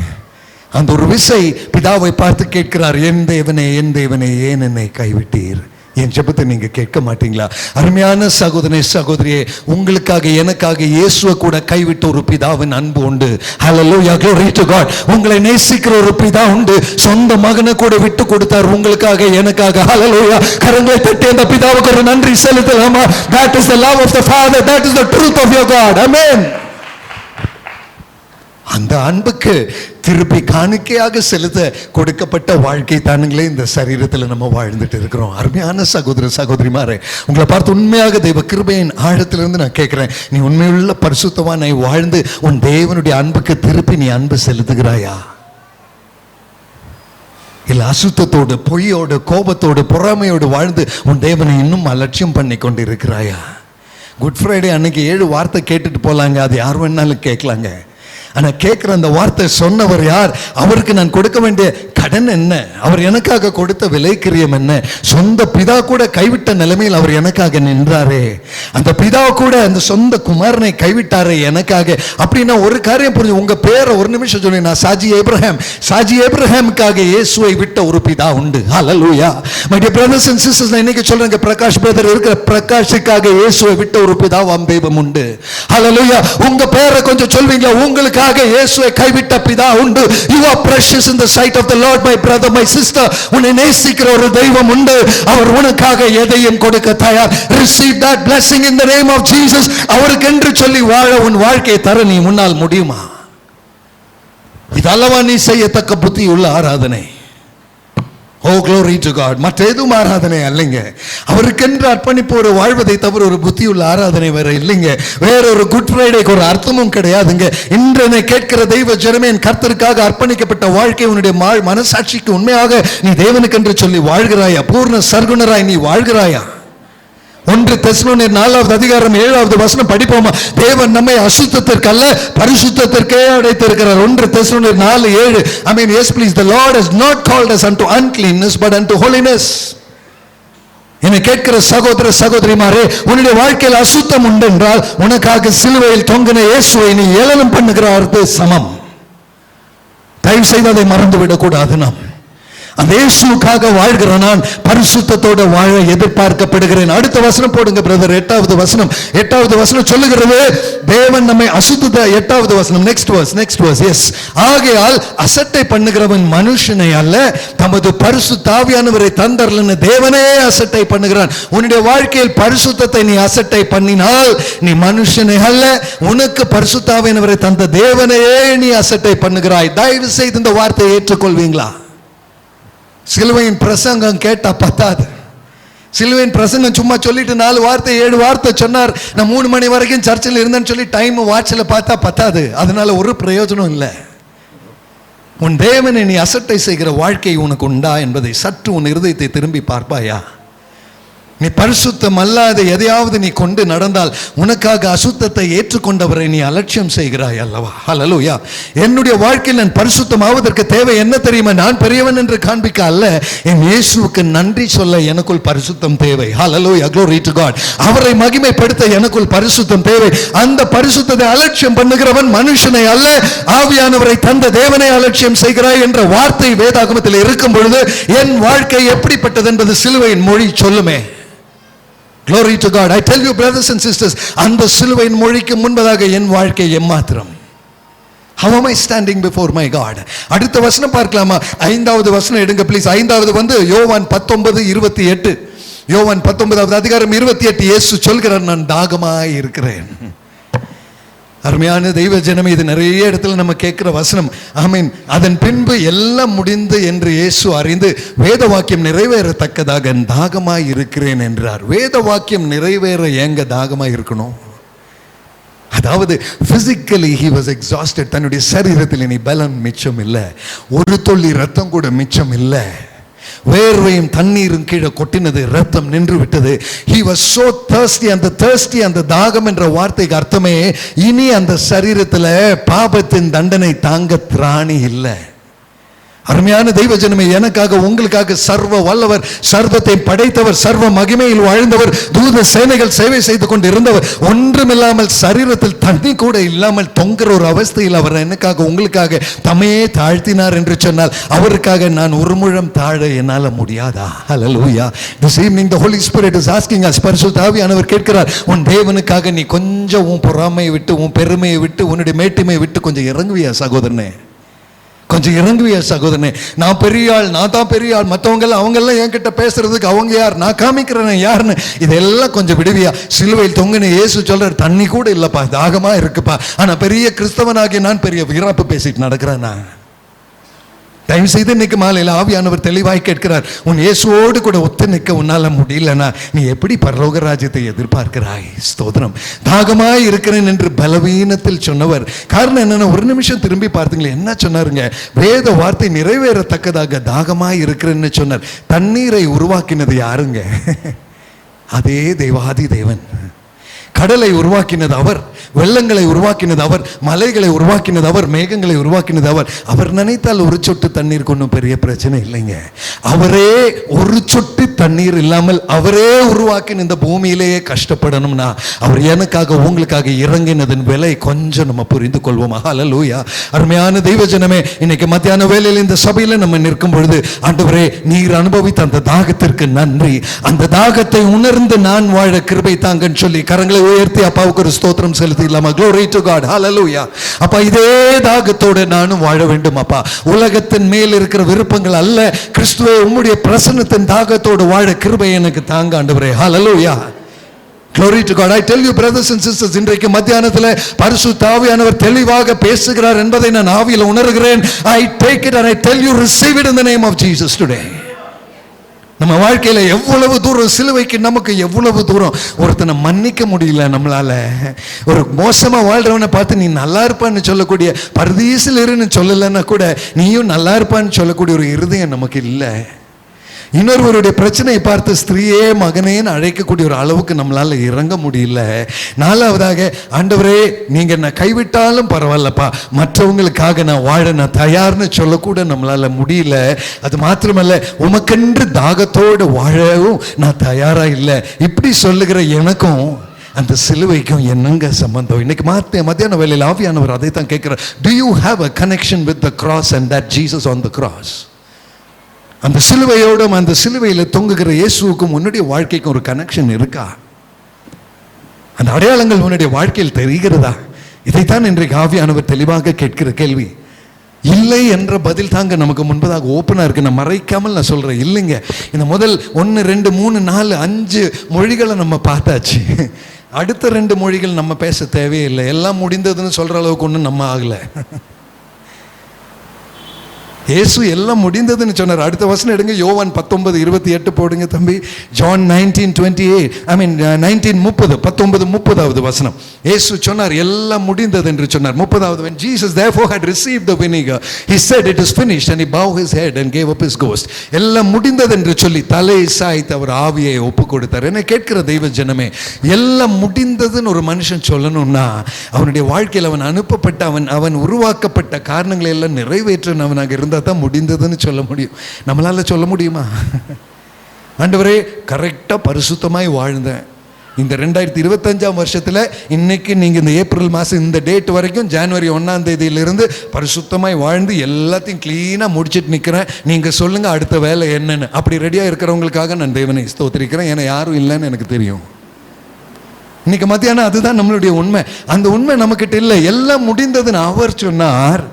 அந்த ஒரு விசை பிதாவை பார்த்து கேட்கிறார், என் தேவனே என் தேவனே ஏன் என்னை கைவிட்டீர்? என் ஜெபத்தை நீங்க கேட்க மாட்டீங்களா? அருமையான சகோதரனே சகோதரியே, உங்களுக்காக எனக்காக இயேசுவை கூட கைவிட்ட ஒரு பிதாவின் அன்பு உண்டு. ஹல்லேலூயா, glory to God. உங்களை நேசிக்கிற ஒரு பிதா உண்டு. சொந்த மகனை கூட விட்டு கொடுத்தார் உங்களுக்காக எனக்காக. ஹல்லேலூயா. கரங்களை தட்டி அந்த பிதாவுக்கு ஒரு நன்றி செலுத்தலாமா? That is the love of the Father. That is the truth of your God. Amen. அந்த அன்புக்கு திருப்பி காணிக்கையாக செலுத்த கொடுக்கப்பட்ட வாழ்க்கை தானுங்களே இந்த சரீரத்தில் நம்ம வாழ்ந்துட்டு இருக்கிறோம். அருமையான சகோதர சகோதரிமாரே, உங்களை பார்த்து உண்மையாக தெய்வ கிருபையின் ஆழத்திலிருந்து நான் கேட்கிறேன், நீ உண்மையுள்ள பரிசுத்தவானை வாழ்ந்து உன் தேவனுடைய அன்புக்கு திருப்பி நீ அன்பு செலுத்துகிறாயா? இல்ல அசுத்தத்தோடு, பொய்யோடு, கோபத்தோடு, பொறாமையோடு வாழ்ந்து உன் தேவனை இன்னும் அலட்சியம் பண்ணி கொண்டிருக்கிறாயா? குட் ஃப்ரைடே அன்னைக்கு 7 வார்த்தை கேட்டுட்டு போலாங்க, அது யார் வேணாலும் கேட்கலாங்க. ஆனா கேட்கிற அந்த வார்த்தை சொன்னவர் யார்? அவருக்கு நான் கொடுக்க வேண்டிய கடன் என்ன? அவர் எனக்காக கொடுத்த விலை கிரியம் என்ன? சொந்த பிதா கூட கைவிட்ட நிலைமையில் அவர் எனக்காக நின்றாரே. அந்த பிதா கூட அந்த சொந்த குமாரனை கைவிட்டாரே எனக்காக. அப்படின்னா ஒரு காரியம் புரிஞ்சு, உங்க பேரை ஒரு நிமிஷம் சொல்லி, நான் சாஜி ஏப்ரஹாம். சாஜி ஏப்ரஹாமுக்காக இயேசுவை விட்ட ஒரு பிதா உண்டு. Hallelujah. My dear brothers and sisters, நான் இன்னைக்கு சொல்றேன், பிரகாஷ் பிரதர் இருக்கிற பிரகாஷுக்காக இயேசுவை விட்ட ஒரு பிதாவாம் தெய்வம் உண்டு. ஹல்லேலூயா. உங்க பேரை கொஞ்சம் சொல்வீங்களா? உங்களுக்கு இயேசுவை கைவிட்ட பிதா உண்டு. You are precious in the sight of the Lord, my brother, my sister. உன்னை நேசிக்கிற ஒரு தெய்வம் உண்டு. அவர் உனக்காக எதையும் கொடுக்க தயார். Receive that blessing in the name of Jesus. அவருக்கு என்று சொல்லி வாழ உன் வாழ்க்கையை தர நீ முன்னால் முடியுமா? இதல்லவா நீ செய்யத்தக்க புத்தி உள்ள ஆராதனை. Oh, glory to God. மற்ற எதுவும் ஆராதனை அல்லைங்க. அவருக்கென்று அர்ப்பணிப்பு ஒரு வாழ்வதை தவிர ஒரு புத்தியுள்ள ஆராதனை வேற இல்லைங்க. வேற ஒரு குட் ஃப்ரைடேக்கு ஒரு அர்த்தமும் கிடையாதுங்க. இன்று கேட்கிற தெய்வ ஜனமே, கர்த்தருக்காக அர்ப்பணிக்கப்பட்ட வாழ்க்கை உன்னுடைய மனசாட்சிக்கு உண்மையாக நீ தேவனுக்கென்று சொல்லி வாழ்கிறாயா? பூர்ண சர்க்குணராய் நீ வாழ்கிறாயா? 1 தெசலோனியர் 4வது அதிகாரம் 7வது வசனம் படிப்போமா? தேவன் நம்மை அசுத்தத்திற்கு அல்ல பரிசுத்தத்திற்கே அழைத்திருக்கிறார். 1 தெசலோனியர் 4:7. I mean, yes please, the Lord has not called us unto uncleanness but unto holiness. என்னை கேட்கிற சகோதர சகோதரிமாரே, உன்னுடைய வாழ்க்கையில் அசுத்தம் உண்டென்றால் உனக்காக சிலுவையில் தொங்கின இயேசுவை நீ ஏளனம் பண்ணுகிறார்க்கு சமம். தயவு செய்து அதை மறந்து விடக்கூடாது. நாம் அந்த இயேசுவுக்காக வாழ்கிற நான் பரிசுத்தத்தோடு வாழ எதிர்பார்க்கப்படுகிறேன். அடுத்த வசனம் போடுங்க பிரதர். 8வது வசனம் சொல்லுகிறது, தேவன் நம்மை அசுத்த. 8வது வசனம், நெக்ஸ்ட் verse. எஸ். ஆகையால் அசட்டை பண்ணுகிறவன் மனுஷனை அல்ல, தமது பரிசுத்த ஆவியானவரை தந்தரலன்னு தேவனே அசட்டை பண்ணுகிறான். உன்னுடைய வாழ்க்கையில் பரிசுத்தத்தை நீ அசட்டை பண்ணினால் நீ மனுஷனை அல்ல, உனக்கு பரிசுத்த ஆவியானவரை தந்த தேவனையே நீ அசட்டை பண்ணுகிறாய். தயவு செய்து இந்த வார்த்தையை ஏற்றுக்கொள்வீங்களா? சிலுவையின் பிரசங்கம் கேட்டா பத்தாது. சிலுவையின் பிரசங்கம் சும்மா சொல்லிட்டு 4 வார்த்தை 7 வார்த்தை சொன்னார், நான் 3 மணி வரைக்கும் சர்ச்சில் இருந்தேன்னு சொல்லி டைம் வாட்சில் பார்த்தா பத்தாது. அதனால ஒரு பிரயோஜனம் இல்லை. உன் தேவனை நீ அசட்டை செய்கிற வாழ்க்கை உனக்கு உண்டா என்பதை சற்று உன் இருதயத்தை திரும்பி பார்ப்பாயா? நீ பரிசுத்தம் அல்லாத எதையாவது நீ கொண்டு நடந்தால் உனக்காக அசுத்தத்தை ஏற்றுக்கொண்டவரை நீ அலட்சியம் செய்கிறாய் அல்லவா? ஹல்லேலூயா. என்னுடைய வாழ்க்கையில் நான் பரிசுத்தம் ஆவதற்கு தேவை என்ன தெரியுமா? நான் பெரியவன் என்று காண்பிக்க அல்ல, என் இயேசுவுக்கு நன்றி சொல்ல எனக்குள் பரிசுத்தம் தேவை. ஹல்லேலூயா, glory to God. அவரை மகிமைப்படுத்த எனக்குள் பரிசுத்தம் தேவை. அந்த பரிசுத்தத்தை அலட்சியம் பண்ணுகிறவன் மனுஷனை அல்ல, ஆவியானவரை தந்த தேவனை அலட்சியம் செய்கிறாய் என்ற வார்த்தை வேதாகமத்தில் இருக்கும் பொழுது என் வாழ்க்கை எப்படிப்பட்டது என்பது சிலுவையின் மொழி சொல்லுமே. Glory to God. I tell you brothers and sisters, அந்த சிலுவையின் மொழிக்கு முன்பதாக என் வாழ்க்கை எம்மாத்திரம். How am I standing before my God? அடுத்த வசனம் பார்க்கலாமா? 5வது வசனம் எடுங்க ப்ளீஸ். 5வது யோவான் 19:28. யோவான் 19வது அதிகாரம் 28. இயேசு சொல்கிறார், நான் தாகமாய் இருக்கிறேன். அருமையான தெய்வ ஜனமே, இது நிறைய இடத்துல நம்ம கேட்கிற வசனம். ஆமீன். அதன் பின்பு எல்லாம் முடிந்து என்று இயேசு அறிந்து வேத வாக்கியம் நிறைவேறத்தக்கதாக தாகமாய் இருக்கிறேன் என்றார். வேத வாக்கியம் நிறைவேற ஏங்க தாகமாய் இருக்கணும்? அதாவது பிசிக்கலி he was exhausted. தன்னுடைய சரீரத்தில் இனி பலன் மிச்சம் இல்லை, ஒரு துளி ரத்தம் கூட மிச்சம் இல்லை. வேர்வையும் தண்ணீரும் கீழே கொட்டினது, ரத்தம் நின்று விட்டது. he was so thirsty. அந்த thirsty, அந்த தாகம் என்ற வார்த்தைக்கு அர்த்தமே இனி அந்த சரீரத்தில் பாபத்தின் தண்டனை தாங்க திராணி இல்லை. அருமையான தெய்வ ஜனமே, எனக்காக உங்களுக்காக சர்வ வல்லவர், சர்வத்தை படைத்தவர், சர்வ மகிமையில் வாழ்ந்தவர், தூத சேனைகள் சேவை செய்து கொண்டு இருந்தவர், ஒன்றுமில்லாமல் சரீரத்தில் தண்ணி கூட இல்லாமல் தொங்குற ஒரு அவஸ்தையில் அவர் எனக்காக உங்களுக்காக தம்மையே தாழ்த்தினார் என்று சொன்னால் அவருக்காக நான் ஒரு முழம் தாழ என்னால் முடியாதா? ஹல்லேலூயா. This evening the Holy Spirit is asking us. பரிசுத்த ஆவியானவர் கேட்கிறார், உன் தேவனுக்காக நீ கொஞ்சம் உன் பொறாமையை விட்டு, உன் பெருமையை விட்டு, உன்னுடைய மேட்டிமையை விட்டு கொஞ்சம் இறங்குவியா சகோதரனே? கொஞ்சம் இறங்குவியா சகோதரனே? நான் பெரிய ஆள், நான் தான் பெரிய ஆள், மற்றவங்க அவங்கெல்லாம் என்கிட்ட பேசுறதுக்கு அவங்க யார், நான் காமிக்கிறேன் யாருன்னு, இதெல்லாம் கொஞ்சம் விடுவியா? சிலுவையில் தொங்கின இயேசு சொல்றார், தண்ணி கூட இல்லப்பா, தாகமா இருக்குப்பா, ஆனா பெரிய கிறிஸ்தவனாகி நான் பெரிய வீராப்பு பேசிட்டு நடக்கிறேன்னா? தயவு செய்து இன்னைக்கு மாலையில் ஆவியானவர் தெளிவாய் கேட்கிறார், உன் இயேசுவோடு கூட ஒத்து நிற்க உன்னால முடியலன்னா நீ எப்படி பரலோக ராஜ்யத்தை எதிர்பார்க்கிறாய்? ஸ்தோத்திரம். தாகமாய் இருக்கிறேன் என்று பலவீனத்தில் சொன்னவர். காரணம் என்னன்னா, ஒரு நிமிஷம் திரும்பி பார்த்தீங்களே என்ன சொன்னாருங்க? வேத வார்த்தை நிறைவேறத்தக்கதாக தாகமாய் இருக்கிறேன்னு சொன்னார். தண்ணீரை உருவாக்கினது யாருங்க? அதே தேவாதி தேவன். கடலை உருவாக்கினது அவர், வெள்ளங்களை உருவாக்கினது அவர், மலைகளை உருவாக்கினது அவர், மேகங்களை உருவாக்கினது அவர். அவர் நினைத்தால் ஒரு சொட்டு தண்ணீர் ஒன்றும் பெரிய பிரச்சனை இல்லைங்க. அவரே ஒரு சொட்டு தண்ணீர் இல்லாமல் அவரே உருவாக்கின இந்த பூமியிலேயே கஷ்டப்படணும்னா அவர் எனக்காக உங்களுக்காக இறங்கினதன் விலை கொஞ்சம் நம்ம புரிந்து கொள்வோம். ஹல்லேலூயா. அருமையான தெய்வ ஜனமே, இன்னைக்கு மத்தியான வேளையில் இந்த சபையில நம்ம நிற்கும் பொழுது, ஆண்டவரே நீர் அனுபவித்த அந்த தாகத்திற்கு நன்றி, அந்த தாகத்தை உணர்ந்து நான் வாழ கிருபை தாங்கன்னு சொல்லி கரங்களை உயர்த்தி அப்பாவுக்கு ஒரு ஸ்தோத்திரம் செலுத்திடலாமா? Glory to God. Hallelujah. அப்பா, இதே தாகத்தோடு நானும் வாழ வேண்டும் அப்பா. உலகத்தின் மேல் இருக்கிற விருப்பங்கள் அல்ல, கிறிஸ்துவே உம்முடைய பிரசன்னத்தின் தாகத்தோடு வாழ கிருபை எனக்கு தாங்க ஆண்டவரே. Hallelujah. Glory to God. I tell you brothers and sisters, இன்றைக்கு மத்தியானத்தில் பரிசுத்த ஆவியானவர் தெளிவாக பேசுகிறார் என்பதை நான் ஆவியில் உணர்கிறேன். I take it and I tell you, receive it in the name of Jesus today. நம்ம வாழ்க்கையில எவ்வளவு தூரம் சிலுவைக்கு நமக்கு எவ்வளவு தூரம் ஒருத்தனை மன்னிக்க முடியல நம்மளால. ஒரு மோசமா வாழ்றவனை பார்த்து நீ நல்லா இருப்பான்னு சொல்லக்கூடிய, பரதீசில் இருன்னு சொல்லலைன்னா கூட நீயும் நல்லா இருப்பான்னு சொல்லக்கூடிய ஒரு இருதயம் நமக்கு இல்லை. இன்னொருவருடைய பிரச்சனையை பார்த்து ஸ்திரீயே மகனேன்னு அழைக்கக்கூடிய ஒரு அளவுக்கு நம்மளால இறங்க முடியல. நாலாவதாக, ஆண்டவரே நீங்க என்ன கைவிட்டாலும் பரவாயில்லப்பா, மற்றவங்களுக்காக நான் வாழ நான் தயார்னு சொல்லக்கூட நம்மளால முடியல. அது மாத்திரமல்ல, உமக்கென்று தாகத்தோடு வாழவும் நான் தயாரா இல்லை. இப்படி சொல்லுகிற எனக்கும் அந்த சிலுவைக்கும் என்னங்க சம்பந்தம்? இன்னைக்கு மத்தியான வேளையில் ஆவியானவர் அதை தான் கேட்கிறார். Do you have a connection with the cross and that Jesus on the cross? அந்த சிலுவையோடும் அந்த சிலுவையில் தொங்குகிற இயேசுவுக்கும் உன்னுடைய வாழ்க்கைக்கும் ஒரு கனெக்ஷன் இருக்கா? அந்த அடையாளங்கள் உன்னுடைய வாழ்க்கையில் தெரிகிறதா? இதைத்தான் இன்றைக்கு ஆவியானவர் தெளிவாக கேட்கிற கேள்வி. இல்லை என்ற பதில் தாங்க நமக்கு முன்பதாக ஓப்பனாக இருக்கு. நான் மறைக்காமல் நான் சொல்றேன், இல்லைங்க. இந்த முதல் 1 2 3 4 5 மொழிகளை நம்ம பார்த்தாச்சு. அடுத்த 2 மொழிகள் நம்ம பேச தேவையில்லை. எல்லாம் முடிந்ததுன்னு சொல்ற அளவுக்கு ஒன்றும் நம்ம ஆகலை. இயேசு எல்லாம் முடிந்ததுன்னு சொன்னார். அடுத்த வசனம் எடுங்க, யோவான் 19:28 போடுங்க தம்பி. ஜான் 19:28, I mean 19:30, 19:30வது வசனம். இயேசு சொன்னார் எல்லாம் முடிந்தது என்று சொன்னார். 30வது, when Jesus therefore had received the vinegar, he said it is finished and he bowed his head and gave up his ghost. எல்லாம் முடிந்தது என்று சொல்லி தலையை சாய்த்து அவர் ஆவியை ஒப்பு கொடுத்தார். என்ன கேட்கிற தெய்வ ஜனமே, எல்லாம் முடிந்ததுன்னு ஒரு மனுஷன் சொல்லணும்னா அவனுடைய வாழ்க்கையில் அவன் அனுப்பப்பட்ட, அவன் உருவாக்கப்பட்ட காரணங்களை எல்லாம் நிறைவேற்றினவனாக இருந்தால் தான் முடிந்ததுன்னு சொல்ல முடியும். நம்மளால சொல்ல முடியுமா? ஆண்டவரே கரெக்டாக பரிசுத்தமாய் வாழ்ந்தேன், இந்த 2025ஆம் வருஷத்தில் இன்னைக்கு நீங்கள் இந்த ஏப்ரல் மாதம் இந்த டேட் வரைக்கும் ஜனவரி 1ஆம் தேதியிலிருந்து பரிசுத்தமாய் வாழ்ந்து எல்லாத்தையும் க்ளீனாக முடிச்சுட்டு நிற்கிறேன், நீங்கள் சொல்லுங்கள் அடுத்த வேலை என்னன்னு. அப்படி ரெடியாக இருக்கிறவங்களுக்காக நான் தேவனை ஸ்தோத்திரிக்கிறேன். ஏன்னா யாரும் இல்லைன்னு எனக்கு தெரியும். இன்னைக்கு மத்தியானம் அதுதான் நம்மளுடைய உண்மை. அந்த உண்மை நம்மக்கிட்ட இல்லை. எல்லாம் முடிந்ததுன்னு அவர் சொன்னார்,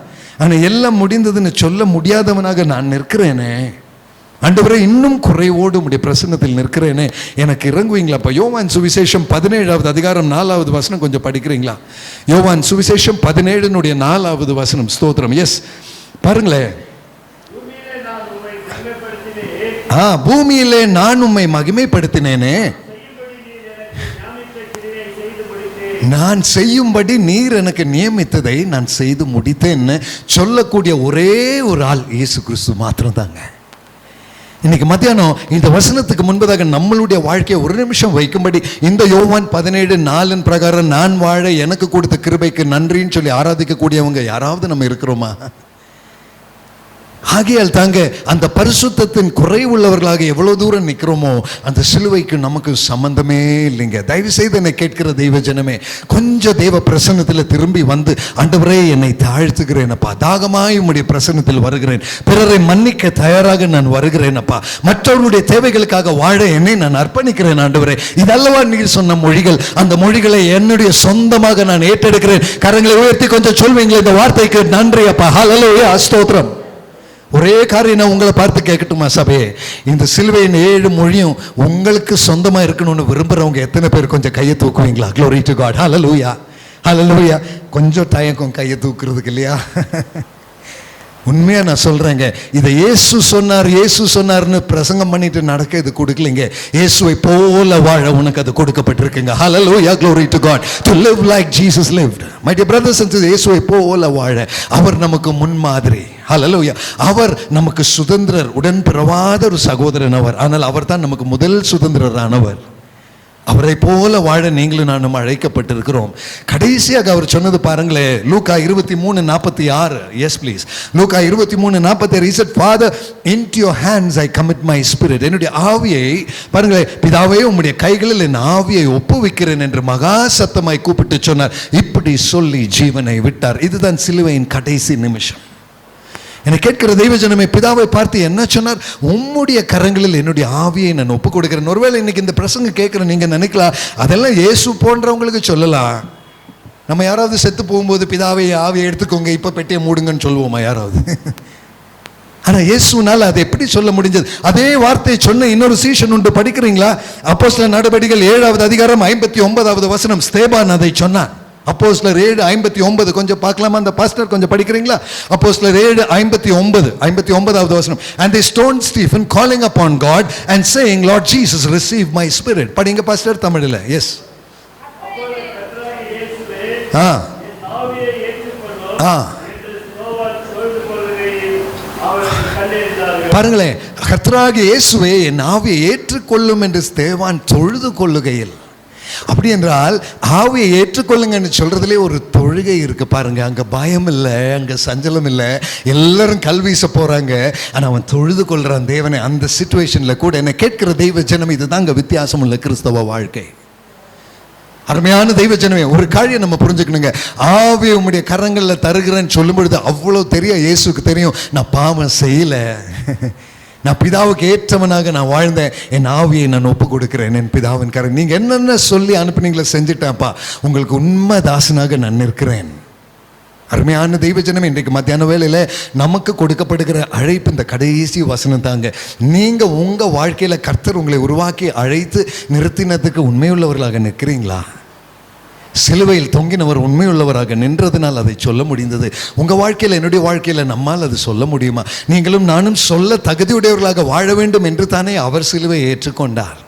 ஆனால் எல்லாம் முடிந்ததுன்னு சொல்ல முடியாதவனாக நான் நிற்கிறேனே. ஆண்டவரே, இன்னும் குறைவோடு உம்முடைய பிரசன்னத்தில் நிற்கிறேனே, எனக்கு இறங்குவீங்களாப்பா. யோவான் சுவிசேஷம் 17வது அதிகாரம் 4வது வசனம் கொஞ்சம் படிக்கிறீங்களா? யோவான் சுவிசேஷம் 17 4வது வசனம். ஸ்தோத்திரம். எஸ், பாருங்களேன். பூமியிலே நான் உம்மை மகிமைப்படுத்தினேனே, நான் செய்யும்படி நீர் எனக்கு நியமித்ததை நான் செய்து முடித்தேன்னு சொல்லக்கூடிய ஒரே ஒரு ஆள் இயேசு கிறிஸ்து மாத்திரம் தாங்க. இன்னைக்கு மத்தியானம் இந்த வசனத்துக்கு முன்பதாக நம்மளுடைய வாழ்க்கையை ஒரு நிமிஷம் வைக்கும்படி இந்த யோவான் 17:4 பிரகாரம் நான் வாழ எனக்கு கொடுத்த கிருபைக்கு நன்றின்னு சொல்லி ஆராதிக்கக்கூடியவங்க யாராவது நம்ம இருக்கிறோமா? ஆகையால் தாங்க அந்த பரிசுத்தத்தின் குறைவுள்ளவர்களாக எவ்வளவு தூரம் நிற்கிறோமோ அந்த சிலுவைக்கு நமக்கு சம்பந்தமே இல்லைங்க. தயவு செய்து என்னை கேட்கிற தெய்வ ஜனமே, கொஞ்சம் தெய்வ பிரசன்னத்தில் திரும்பி வந்து, ஆண்டவரே என்னை தாழ்த்துகிறேன் அப்பா, தாகமாய் உம்முடைய பிரசன்னத்தில் வருகிறேன், பிறரை மன்னிக்க தயாராக நான் வருகிறேன் அப்பா, மற்றவர்களுடைய தேவைகளுக்காக வாழ என்னை நான் அர்ப்பணிக்கிறேன் ஆண்டவரே. இதல்லவா நீர் சொன்ன மொழிகள்? அந்த மொழிகளை என்னுடைய சொந்தமாக நான் ஏற்றெடுக்கிறேன். கரங்களை உயர்த்தி கொஞ்சம் சொல்வீங்களே இந்த வார்த்தைக்கு நன்றி அப்பா. ஹல்லேலூயா, ஸ்தோத்திரம். ஒரே காரியம் நான் உங்களை பார்த்து கேட்கட்டுமா சபையே? இந்த சிலுவையின் 7 மொழியும் உங்களுக்கு சொந்தமாக இருக்கணும்னு விரும்புகிறவங்க எத்தனை பேர் கொஞ்சம் கையை தூக்குவீங்களா? Glory to God. ஹல்லேலூயா, ஹல்லேலூயா. கொஞ்சம் தயக்கம் கையை தூக்குறதுக்கு இல்லையா? உண்மையாக நான் சொல்கிறேங்க, இதை இயேசு சொன்னார் இயேசு சொன்னார்னு பிரசங்கம் பண்ணிட்டு நடக்க இது கொடுக்கலைங்க. இயேசுவை போல வாழ உனக்கு அது கொடுக்கப்பட்டிருக்குங்க. ஹல்லேலூயா, glory to God. To live like Jesus lived. My dear brothers and sisters, இயேசுவை போல வாழ அவர் நமக்கு முன்மாதிரி. ஹல்லேலூயா. அவர் நமக்கு சுதந்திரர், உடன் பிறவாத ஒரு சகோதரன் அவர். ஆனால் அவர் தான் நமக்கு முதல் சுதந்திரரானவர். அவரை போல வாழ நீங்களும் நானும் அழைக்கப்பட்டிருக்கிறோம். கடைசியாக அவர் சொன்னது பாருங்களேன், லூக்கா 23:46. Yes please. Luca 23:46. He said, Father, into your hands I commit my spirit. என்னுடைய ஆவியை பாருங்களேன், பிதாவே உம்முடைய கைகளில் என் ஆவியை ஒப்புவிக்கிறேன் என்று மகா சத்தமாய் கூப்பிட்டு சொன்னார். இப்படி சொல்லி ஜீவனை விட்டார். இதுதான் சிலுவையின் கடைசி நிமிஷம். என்னை கேட்கிற தெய்வ ஜனமே, பிதாவை பார்த்து என்ன சொன்னார்? உம்முடைய கரங்களில் என்னுடைய ஆவியை நான் ஒப்பு கொடுக்கிறேன். ஒருவேளை இன்னைக்கு இந்த பிரசங்க கேட்கிற நீங்க நினைக்கலாம், அதெல்லாம் இயேசு போன்றவங்களுக்கு சொல்லலாம். நம்ம யாராவது செத்து போகும்போது பிதாவை ஆவியை எடுத்துக்கோங்க, இப்ப பெட்டியை மூடுங்கன்னு சொல்லுவோமா யாராவது? ஆனா இயேசுனால அதை எப்படி சொல்ல முடிஞ்சது? அதே வார்த்தையை சொன்ன இன்னொரு சீஷன் உண்டு, படிக்கிறீங்களா? அப்போஸ்தலர் நடபடிகள் 7வது அதிகாரம் 59வது வசனம். ஸ்தேபான் அதை சொன்னான். அப்போஸ்தலர் 7:59 கொஞ்சம் பார்க்கலாமா? அந்த பாஸ்டர் கொஞ்சம் படிக்கிறீங்களா? அப்போஸ்தலர் 7:59வது வசனம். And they stoned Stephen, calling upon God and saying, Lord Jesus, receive my spirit. படிங்க பாஸ்டர் தமிழ்ல. எஸ். பாருங்களேன், கர்த்தராகிய இயேசுவே என் ஆவியை ஏற்றுக்கொள்ளும் என்று ஸ்தேவான் தொழுது கொள்ளுகையில். அப்படி என்றால் ஆவியை ஏற்றுக்கொள்ளுங்கன்னு சொல்றதுலே ஒரு தொழுகை இருக்கு பாருங்க. அங்க பயம் இல்லை, அங்க சஞ்சலம் இல்லை, எல்லாரும் கல்வீச போறாங்க, ஆனா அவன் தொழுது கொள்றான் தேவனை. அந்த சிச்சுவேஷன்ல கூட என்னை கேட்கிற தெய்வ ஜனம், இதுதான் அங்க வித்தியாசம் உள்ள கிறிஸ்தவ வாழ்க்கை. அருமையான தெய்வ ஜனமே, ஒரு காரியம் நம்ம புரிஞ்சுக்கணுங்க. ஆவியை உம்முடைய கரங்கள்ல தருகிறேன்னு சொல்லும் பொழுது அவ்வளவு தெரியும் இயேசுக்கு தெரியும், நான் பாவம் செய்யல, நான் பிதாவுக்கு ஏற்றவனாக நான் வாழ்ந்தேன், என் ஆவியை நான் ஒப்பு கொடுக்கிறேன் என் பிதாவின் கரை. நீங்க என்னென்ன சொல்லி அனுப்புனீங்களே செஞ்சுட்டேன்ப்பா, உங்களுக்கு உண்மை தாசனாக நான் நிற்கிறேன். அருமையான தெய்வ ஜனமே, இன்றைக்கு மத்தியான வேளையில நமக்கு கொடுக்கப்படுகிற அழைப்பு இந்த கடைசி வசனம் தாங்க. நீங்க உங்க வாழ்க்கையில கர்த்தர் உங்களை உருவாக்கி அழைத்து நிறுத்தினதுக்கு உண்மையுள்ளவர்களாக நிற்கிறீங்களா? சிலுவையில் தொங்கினவர் உண்மையுள்ளவராக நின்றதுனால் அதை சொல்ல முடிந்தது. உங்க வாழ்க்கையில், என்னுடைய வாழ்க்கையில நம்மால் அது சொல்ல முடியுமா? நீங்களும் நானும் சொல்ல தகுதியுடையவர்களாக வாழ வேண்டும் என்று தானே அவர் சிலுவையை ஏற்றுக்கொண்டார்.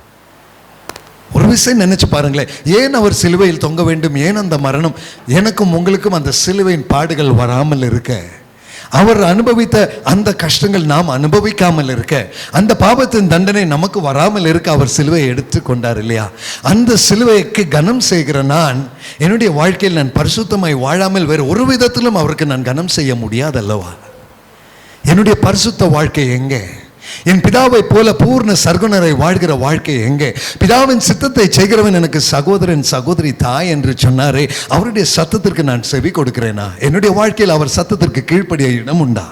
ஒரு விஷயம் நினைச்சு பாருங்களேன், ஏன் அவர் சிலுவையில் தொங்க வேண்டும்? ஏன் அந்த மரணம்? எனக்கும் உங்களுக்கும் அந்த சிலுவையின் பாடுகள் வராமல் இருக்க, அவர் அனுபவித்த அந்த கஷ்டங்கள் நாம் அனுபவிக்காமல் இருக்க, அந்த பாவத்தின் தண்டனை நமக்கு வராமல் இருக்க அவர் சிலுவையை எடுத்துக்கொண்டார் இல்லையா? அந்த சிலுவைக்கு கனம் செய்கிற நான் என்னுடைய வாழ்க்கையில் நான் பரிசுத்தமாய் வாழாமல் வேறு ஒரு விதத்திலும் அவருக்கு நான் கனம் செய்ய முடியாதல்லவா? என்னுடைய பரிசுத்த வாழ்க்கை எங்கே? என் பிதாவை போல பூர்ண சர்க்குணரை வாழ்கிற வாழ்க்கை எங்கே? பிதாவின் சித்தத்தை செய்கிறவன் எனக்கு சகோதரன் சகோதரி தாய் என்று சொன்னாரே, அவருடைய சத்தத்திற்கு நான் செவி கொடுக்கிறேனா? என்னுடைய வாழ்க்கையில் அவர் சத்தத்திற்கு கீழ்ப்படிய இடம் உண்டா?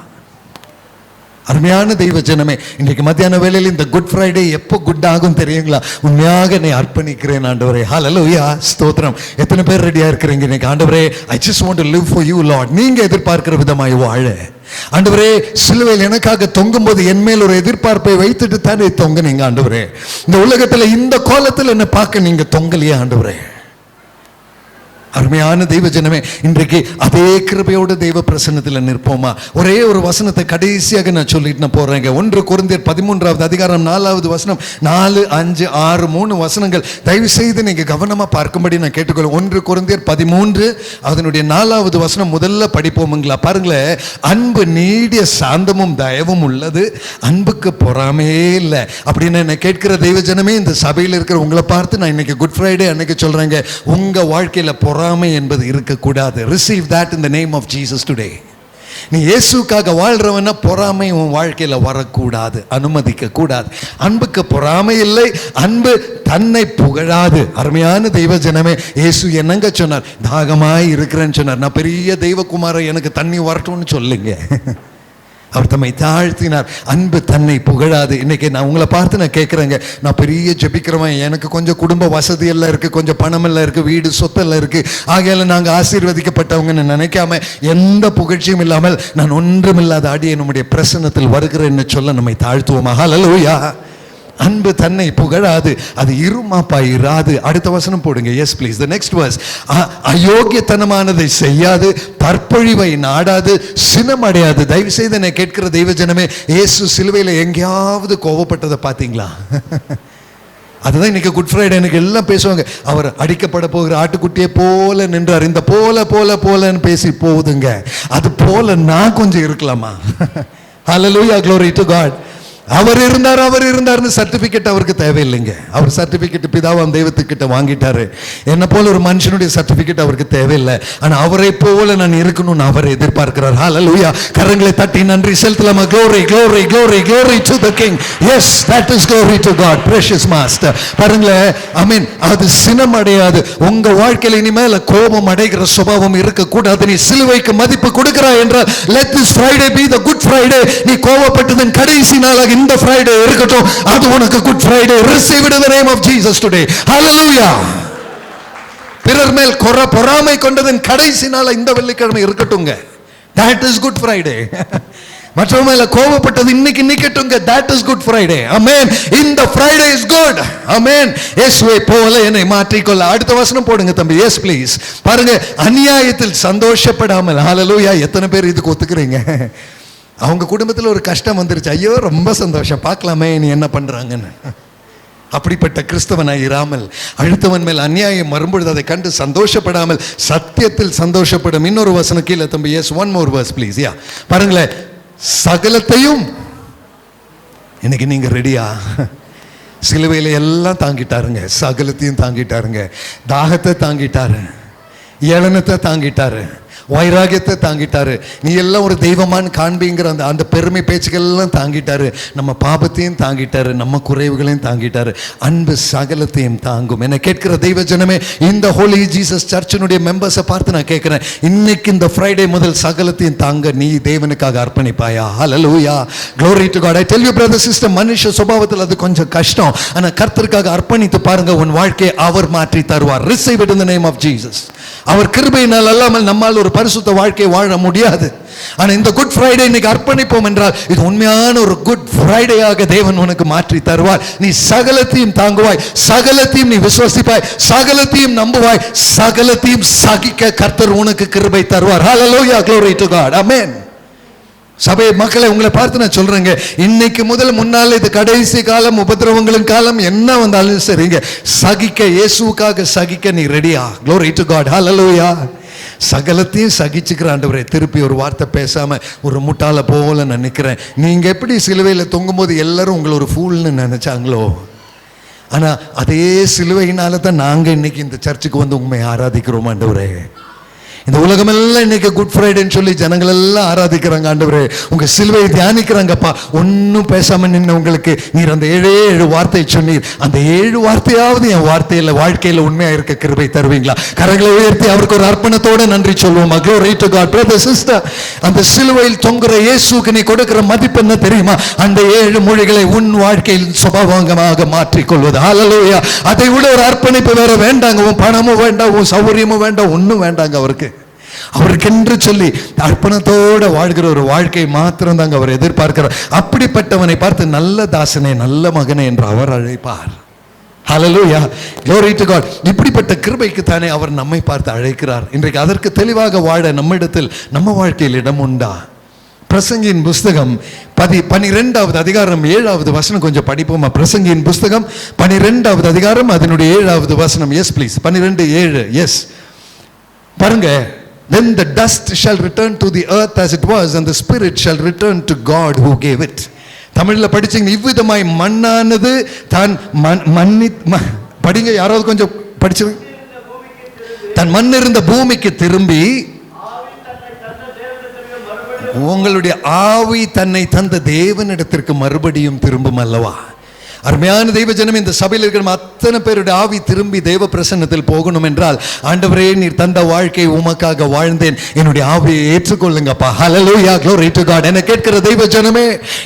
அருமையான தெய்வ ஜனமே, இன்றைக்கு மத்தியான வேளையில் இந்த குட் ஃப்ரைடே எப்போ குட் ஆகும் தெரியுங்களா? உண்மையாக என்னை அர்ப்பணிக்கிறேன் ஆண்டவரே. ஹல்லேலூயா, ஸ்தோத்திரம். எத்தனை பேர் ரெடியா இருக்கிறீங்க இன்னைக்கு? ஆண்டவரே, I just want to live for you Lord. நீங்க எதிர்பார்க்கிற விதமாய் வாழ ஆண்டவரே, சிலுவையில் எனக்காக தொங்கும் போது என் மேல் ஒரு எதிர்பார்ப்பை வைத்துட்டு தானே தொங்குனீங்க ஆண்டவரே. இந்த உலகத்துல இந்த கோலத்தில் என்ன பார்க்க நீங்க தொங்கலையே ஆண்டவரே. அருமையான தெய்வ ஜனமே, இன்றைக்கு அதே கிருபையோட தெய்வ பிரசன்னத்தில் நிற்போமா? ஒரே ஒரு வசனத்தை கடைசியாக நான் சொல்லிட்டு நான் போறேங்க. 1 கொரிந்தியர் 13வது அதிகாரம் 4வது வசனம், 4, 5, 6 3 வசனங்கள் தயவு செய்து நீங்க கவனமா பார்க்கும்படி நான் கேட்டுக்கொள்ளும். 1 கொரிந்தியர் 13 அதனுடைய 4வது வசனம் முதல்ல படிப்போமுங்களா? பாருங்களேன். அன்பு நீடிய சாந்தமும் தயவும் உள்ளது, அன்புக்கு பொறாமையே இல்லை அப்படின்னு என்ன கேட்கிற தெய்வ ஜனமே, இந்த சபையில் இருக்கிற உங்களை பார்த்து நான் இன்னைக்கு குட் ஃப்ரைடே அன்னைக்கு சொல்றேங்க, உங்க வாழ்க்கையில பொறாமை என்பது இருக்கக்கூடாது. Receive that in the name of Jesus today. நீ இயேசுக்காக வாழ்றவனா பொறாமை உன் வாழ்க்கையில வரக்கூடாது, அனுமதிக்க கூடாது. அன்புக்கு பொறாமை இல்லை, அன்பு தன்னை புகழாது. அருமையான தெய்வ ஜனமே, இயேசு என்னங்க சொன்னார்? தாகமாய் இருக்கிறேன்னு சொன்னார். நான் பெரிய தெய்வகுமாரன், எனக்கு தண்ணி வரட்டும்னு சொல்லுங்க. அவர் தம்மை தாழ்த்தினார். அன்பு தன்னை புகழாது. இன்னைக்கு நான் உங்களை பார்த்து நான் கேட்குறேங்க, நான் பெரிய ஜெபிக்கிறவன், எனக்கு கொஞ்சம் குடும்ப வசதி எல்லாம் இருக்குது, கொஞ்சம் பணம் எல்லாம் இருக்குது, வீடு சொத்தெல்லாம் இருக்குது, ஆகையால நாங்கள் ஆசீர்வதிக்கப்பட்டவங்கன்னு நினைக்காம எந்த புகழ்ச்சியும் இல்லாமல் நான் ஒன்றுமில்லாத அடியை நம்முடைய பிரசன்னத்தில் வருகிறேன்னு சொல்ல நம்மை தாழ்த்துவோமா? ஹல்லேலூயா. அன்பு தன்னை புகழாது, அது இருமாப்பா இராது. அடுத்த வசனம் போடுங்க. Yes please, the next verse. அயோக்கியத்தனமானதை செய்யாது, தற்பொழிவை நாடாது, சினமடையாது. தயவு செய்து என்னை கேட்கிற தெய்வ ஜனமே, இயேசு சிலுவையில் எங்கேயாவது கோபப்பட்டதை பார்த்தீங்களா? அதுதான் இன்னைக்கு குட் ஃப்ரைடே எனக்கு எல்லாம் பேசுவாங்க. அவர் அடிக்கப்பட போகிற ஆட்டுக்குட்டியை போல நின்றார், இந்த போல போல போலன்னு பேசி போகுதுங்க. அது போல நான் கொஞ்சம் இருக்கலாமா? Hallelujah, glory to God. அவர் இருந்தார்னு சர்டிபிகேட் அவருக்கு தேவையில்லைங்க. அவர் சர்டிபிகேட் பிதாவாம் தெய்வத்துக்கிட்ட வாங்கிட்டாரு. என்ன போல ஒரு மனுஷனுடைய சர்டிபிகேட் அவருக்கு தேவையில்லை. ஆனா அவரை போல நான் இருக்கணும்னு அவர் எதிர்பார்க்கிறார். ஹல்லேலூயா. கரங்களை தட்டி நன்றி செலுத்தலாமா? glory glory glory glory to the king. Yes, that is glory to God, precious master. பாருங்களேன், ஆமென். அது சினம் அடையாது. உங்க வாழ்க்கையில இனிமேல் கோபம் அடைகிற சுபாவம் இருக்க கூடாது. நீ சிலுவைக்கு மதிப்பு கொடுக்கிறாய் என்றால், let this Friday be the good Friday. நீ கோபப்பட்டதன் கடைசி நாளாக இந்த ஃப்ரைடே இருக்கட்டும். அது உனக்கு good Friday. Receive it in the name of Jesus today. Hallelujah. பிறர் மேல் பொறாமை கொண்டதன் கடைசி நாள் இந்த வெள்ளிக்கிழமை இருக்கட்டும்ங்க. that is good Friday. மற்றவங்க மேல கோபப்பட்டது இன்னைக்கு நிக்கட்டுங்க. that is good Friday. amen. இந்த ஃப்ரைடே is good. amen. இயேசுவை போல என்னை மாற்றிக்கொள்ள. அடுத்த வசனம் போடுங்க தம்பி. Yes please. பாருங்க, அநியாயத்தில் சந்தோஷப்படாமல். ஹல்லேலூயா. எத்தனை பேர் இதுக்கு ஒத்துக்கிறீங்க? அவங்க குடும்பத்தில் ஒரு கஷ்டம் வந்துருச்சு, ஐயோ ரொம்ப சந்தோஷம், பார்க்கலாமே நீ என்ன பண்றாங்கன்னு. அப்படிப்பட்ட கிறிஸ்தவனாய் இராமல், அடுத்தவன் மேல் அநியாயம் வரும்பொழுது அதை கண்டு சந்தோஷப்படாமல் சத்தியத்தில் சந்தோஷப்படும். இன்னொரு வசனம் கீழே தம்பி. Yes, one more verse please. Yeah, பாருங்களேன். சகலத்தையும். இன்னைக்கு நீங்க ரெடியா? சிலுவையில் எல்லாம் தாங்கிட்டாருங்க, சகலத்தையும் தாங்கிட்டாருங்க. தாகத்தை தாங்கிட்டாரு, ஏளனத்தை தாங்கிட்டாரு, வைராகியத்தை தாங்கிட்டாரு. நீ எல்லாம் ஒரு தெய்வமான்னு காண்பிங்கிற அந்த பெருமை பேச்சுக்கள் எல்லாம் தாங்கிட்டாரு. நம்ம பாபத்தையும் தாங்கிட்டாரு, நம்ம குறைவுகளையும் தாங்கிட்டாரு. அன்பு சகலத்தையும் தாங்கும். என்ன கேட்கிற தெய்வ ஜனமே, இந்த ஹோலி ஜீசஸ் சர்ச்சினுடைய மெம்பர்ஸை பார்த்து நான் கேட்கிறேன், இன்னைக்கு இந்த ஃப்ரைடே முதல் சகலத்தையும் தாங்க நீ தேவனுக்காக அர்ப்பணிப்பாயா? ஹல்லேலூயா, glory to God. I tell you brother sister, மனுஷ சுபாவத்தில் அது கொஞ்சம் கஷ்டம். ஆனா கர்த்தருக்காக அர்ப்பணித்து பாருங்க, உன் வாழ்க்கையை அவர் மாற்றி தருவார். Receive it in the name of Jesus. அவர் கிருபையினால் அல்லாமல் நம்மால் ஒரு பரிசுத்த வாழ்க்கையை வாழ முடியாது. ஆனா இந்த குட் ஃப்ரைடே இன்னைக்கு அர்ப்பணிப்போம் என்றால், இது உண்மையான ஒரு குட் ஃப்ரைடேயாக தேவன் உனக்கு மாற்றி தருவார். நீ சகலத்தையும் தாங்குவாய், சகலத்தையும் நீ விசுவாசிப்பாய், சகலத்தையும் நம்புவாய், சகலத்தையும் சகிக்க கர்த்தர் உனக்கு கிருபை தருவார். ஹல்லேலூயா, glory to God. amen. சபை மக்களை உங்களை பார்த்து நான் சொல்றேங்க, இன்னைக்கு முதல் முன்னால் இது கடைசி காலம், உபத்திரவங்களின் காலம், என்ன வந்தாலும் சரிங்க, சகிக்க, இயேசுவுக்காக சகிக்க நீ ரெடியா? glory to God. ஹல்லேலூயா. சகலத்தையும் சகிச்சுக்கிற ஆண்டவரே, திருப்பி ஒரு வார்த்தை பேசாம ஒரு முட்டாள போல நான் நிற்கிறேன். நீங்க எப்படி சிலுவையில் தொங்கும்போது எல்லாரும் உங்களை ஒரு ஃபூல்னு நினைச்சாங்களோ, ஆனா அதே சிலுவையினால தான் நாங்க இன்னைக்கு இந்த சர்ச்சுக்கு வந்து உண்மையை ஆராதிக்கிறோம் ஆண்டவரே. இந்த உலகமெல்லாம் இன்னைக்கு குட் ஃப்ரைடேன்னு சொல்லி ஜனங்கள் எல்லாம் ஆராதிக்கிறாங்க ஆண்டவரே. உங்க சிலுவையை தியானிக்கிறாங்கப்பா. ஒன்னும் பேசாம நின்று உங்களுக்கு நீர் அந்த 7 வார்த்தை சொன்னீர், அந்த 7 வார்த்தையாவது என் வார்த்தையில வாழ்க்கையில உண்மையா இருக்க கிருபை தருவீங்களா? கரங்களை உயர்த்தி அவருக்கு ஒரு அர்ப்பணத்தோட நன்றி சொல்லுவோம். glory to God. brother sister, அந்த சிலுவையில் தொங்குற இயேசுக்கு நீ கொடுக்கிற மதிப்பு என்ன தெரியுமா? அந்த 7 மொழிகளை உன் வாழ்க்கையில் சுபாவங்கமாக மாற்றிக்கொள்வது. ஹல்லேலூயா. அதை விட ஒரு அர்ப்பணிப்பு வேற வேண்டாங்க. உன் பணமும் வேண்டாம், உன் சௌகரியமும் வேண்டாம், ஒன்னும் வேண்டாங்க அவருக்கு. அவருக்கென்று சொல்லி அர்ப்பணத்தோட வாழ்கிற ஒரு வாழ்க்கை மாத்திரம் தாங்க அவர் எதிர்பார்க்கிறார். அப்படிப்பட்டவனை பார்த்து நல்ல தாசனே, நல்ல மகனே என்று அவர் அழைப்பார். ஹல்லேலூயா, glory to God. இப்படிப்பட்ட கிருபைக்கு தானே அவர் நம்மை பார்த்து அழைக்கிறார். இன்றைக்கு அதற்கு தெளிவாக வாழ நம்மிடத்தில், நம்ம வாழ்க்கையில் இடம் உண்டா? பிரசங்கியின் புஸ்தகம் 12வது அதிகாரம் 7வது வசனம் கொஞ்சம் படிப்போமா? பிரசங்கியின் புஸ்தகம் 12வது அதிகாரம் அதனுடைய 7வது வசனம். Yes please. 12:7. எஸ், பாருங்க. Then the dust shall return to the earth as it was, and the spirit shall return to God who gave it. தமிழ்ல படிச்சீங்க, இவ்விதமாய் மண்ணானது தான் படிங்க, யாராவது கொஞ்சம் படிச்சிருங்க. தன் மண் இருந்த பூமிக்கு திரும்பி, உங்களுடைய ஆவி தன்னை தந்த தேவனிடத்திற்கு மறுபடியும் திரும்பும் அல்லவா? அருமையான தெய்வ ஜனம், இந்த சபையில் இருக்கிற அத்தனை பேருடைய ஆவி திரும்பி தேவ பிரசன்னத்தில் போகணும் என்றால், ஆண்டவரே நீர் தந்த வாழ்க்கை உமக்காக வாழ்ந்தேன், என்னுடைய ஆவியை ஏற்றுக்கொள்ளுங்கப்பா. ஹல்லேலூயா, glory to God. என கேட்கிற தெய்வ ஜனமே,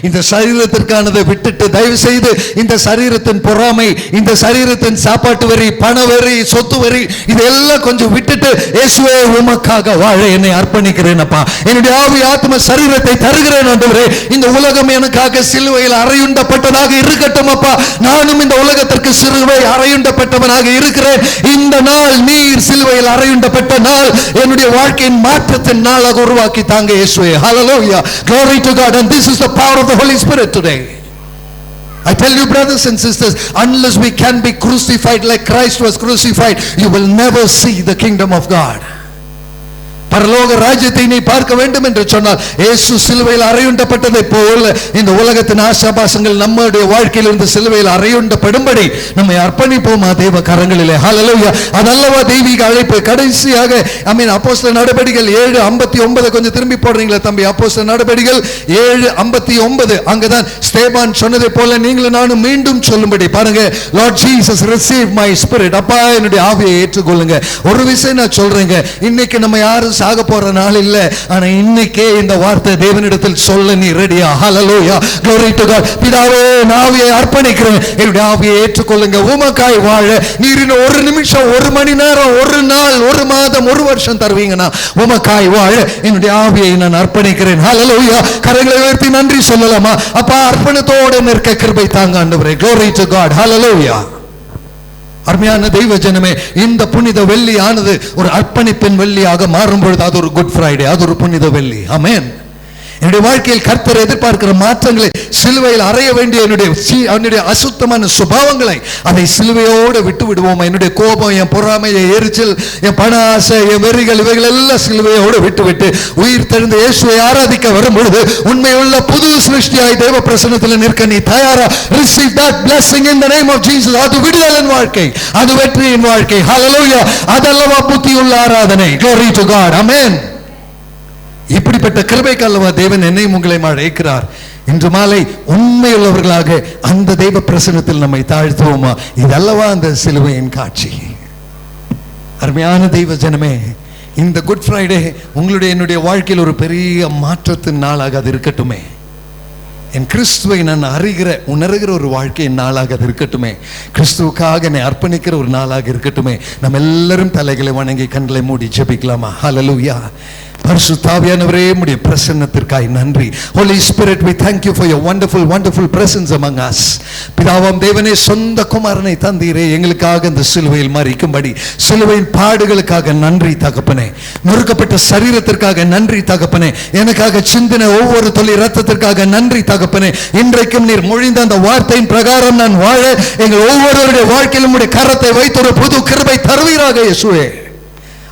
இந்த சரீரத்திற்கானதை விட்டுட்டு தயவு செய்து இந்த சரீரத்தின் பொறாமை, இந்த சரீரத்தின் சாப்பாட்டு வரி, பண வரி, சொத்து வரி, இதெல்லாம் கொஞ்சம் விட்டுட்டு இயேசுவே உமக்காக வாழ என்னை அர்ப்பணிக்கிறேன் அப்பா. என்னுடைய ஆவி ஆத்ம சரீரத்தை தருகிறேன் ஆண்டவரே. இந்த உலகம் எனக்காக சிலுவையில் அறையுண்டப்பட்டதாக இருக்கட்டும் அப்பா. நானும் இந்த உலகத்திற்கு சிலுவை அறையுண்டப்பட்டவனாக இருக்கிறேன். இந்த நாள் நீர் சிலுவையில் அறையுண்டப்பட்ட நாள் என்னுடைய வாழ்க்கையின் மாற்றத்தின் நாளாக உருவாக்கி தாங்க இயேசுவே. ஹல்லேலூயா, glory to God. And this is the power of the Holy Spirit today. I tell you, brothers and sisters, unless we can be crucified like Christ was crucified, you will never see the kingdom of God. பரலோக ராஜ்யத்தை நீ பார்க்க வேண்டும் என்று சொன்னால், இயேசு சிலுவையில் அறையுண்டப்பட்டதை போல இந்த உலகத்தின் ஆசாபாசங்கள் நம்முடைய வாழ்க்கையில் இருந்து சிலுவையில் அறையுண்டப்படும்படி நம்மை அர்ப்பணிப்போமா தேவ கரங்களிலே. ஹல்லேலூயா, அதல்லவா தெய்வீக அழைப்பு. கடைசியாக அப்போஸ்தலர் நடபடிகள் 7:59 கொஞ்சம் திரும்பி போடுறீங்களா தம்பி? அப்போஸ்தலர் நடபடிகள் 7:59. அங்கதான் ஸ்தேவான் சொன்னதை போல நீங்களும் நானும் மீண்டும் சொல்லும்படி பாருங்க. Lord Jesus, receive my spirit. அப்பா, என்னுடைய ஆவியை ஏற்றுக்கொள்ளுங்க. ஒரு விஷயம் நான் சொல்றேங்க, இன்னைக்கு நம்ம யாரும் சாக போற நாள் இல்ல, ஆனா இன்னைக்கே இந்த வார்த்தை தேவனிடத்தில் சொல்ல நீ ரெடியா? ஹல்லேலூயா, glory to God. பிதாவே, நான் ஆவியை அர்ப்பணிக்கிறேன், என்னுடைய ஆவியை ஏற்றுக்கொள்ளுங்க. உமக்காய் வாழ நீர் இன்னும் ஒரு நிமிஷம், ஒரு மணி நேரம், ஒரு நாள், ஒரு மாதம், ஒரு வருஷம் தருவீங்கன்னா உமக்காய் வாழ என்னுடைய ஆவியை நான் அர்ப்பணிக்கிறேன். ஹல்லேலூயா, கரங்களை உயர்த்தி நன்றி சொல்லலாமா? அப்பா, அர்ப்பணத்தோடு நிற்க கிருபை தாங்க ஆண்டவரே. glory to God. ஹல்லேலூயா. அருமையான தெய்வ ஜனமே, இந்த புனித வெள்ளி ஆனது ஒரு அர்ப்பணிப்பின் வெள்ளியாக மாறும் பொழுது அது ஒரு குட் ஃப்ரைடே, அது ஒரு புனித வெள்ளி. ஆமென். என்னுடைய வாழ்க்கையில் கர்த்தர் எதிர்பார்க்கிற மாற்றங்களை, சிலுவையில் அறைய வேண்டிய என்னுடைய அசுத்தமான சுபாவங்களை அதை சிலுவையோடு விட்டு விடுவோமா? என்னுடைய கோபம், என் பொறாமை, என் எரிச்சல், என் பண ஆசை, என் வெறிகள், இவைகள் எல்லாம் சிலுவையோடு விட்டு உயிர் தெழுந்த இயேசுவை ஆராதிக்க வரும் பொழுது உண்மையுள்ள புது சிருஷ்டியாய் தேவ பிரசன்னத்தில் நிற்க நீ தயாரா? Receive that blessing in the name of Jesus. அது விடுதலின் வாழ்க்கை, அது வெற்றியின் வாழ்க்கை. ஹல்லேலூயா, அதல்லவா புத்தியுள்ள ஆராதனை. glory to God. ஆமென். இப்படிப்பட்ட கிருபைக்கு அல்லவா தேவன் என்னையும் உங்களையும் அழைக்கிறார். இன்று மாலை உண்மையுள்ளவர்களாக அந்த தெய்வ பிரசன்னத்தில் நம்மை தாழ்த்துவோமா? இதல்லவா அந்த சிலுவையின் காட்சி. அருமையான தெய்வ ஜனமே, இந்த குட் ஃப்ரைடே உங்களுடைய என்னுடைய வாழ்க்கையில் ஒரு பெரிய மாற்றத்தின் நாளாக அது இருக்கட்டுமே. என் கிறிஸ்துவை நான் உணர்கிற ஒரு வாழ்க்கையின் நாளாக அது இருக்கட்டுமே. கிறிஸ்துவுக்காக என்னை அர்ப்பணிக்கிற ஒரு நாளாக இருக்கட்டுமே. நம்ம எல்லாரும் தலைகளை வணங்கி கண்களை மூடி ஜெபிக்கலாமா? ஹல்லேலூயா. பரிசுத்த ஆவியானவரே, உம்முடைய பிரசன்னத்திற்காய் நன்றி. Holy Spirit, we thank you for your wonderful presence among us. பிதாவாம் தேவனே, சொந்த குமாரனை தந்தீரே எங்களுக்காக இந்த சிலுவையில் மரிக்கும்படி. சிலுவையின் பாடுகளுக்காக நன்றி தகப்பனே. நொறுக்கப்பட்ட சரீரத்திற்காக நன்றி தகப்பனே. எனக்காக சிந்தின ஒவ்வொரு துளி இரத்தத்திற்காக நன்றி தகப்பனே. இன்றைக்கும் நீர் மொழிந்த அந்த வார்த்தையின் பிரகாரம் நான் வாழ எங்கள் ஒவ்வொருவருடைய வாழ்க்கையிலும் உம்முடைய கரத்தை வைத்து ஒரு புது கிருபை தருவீராக இயேசுவே.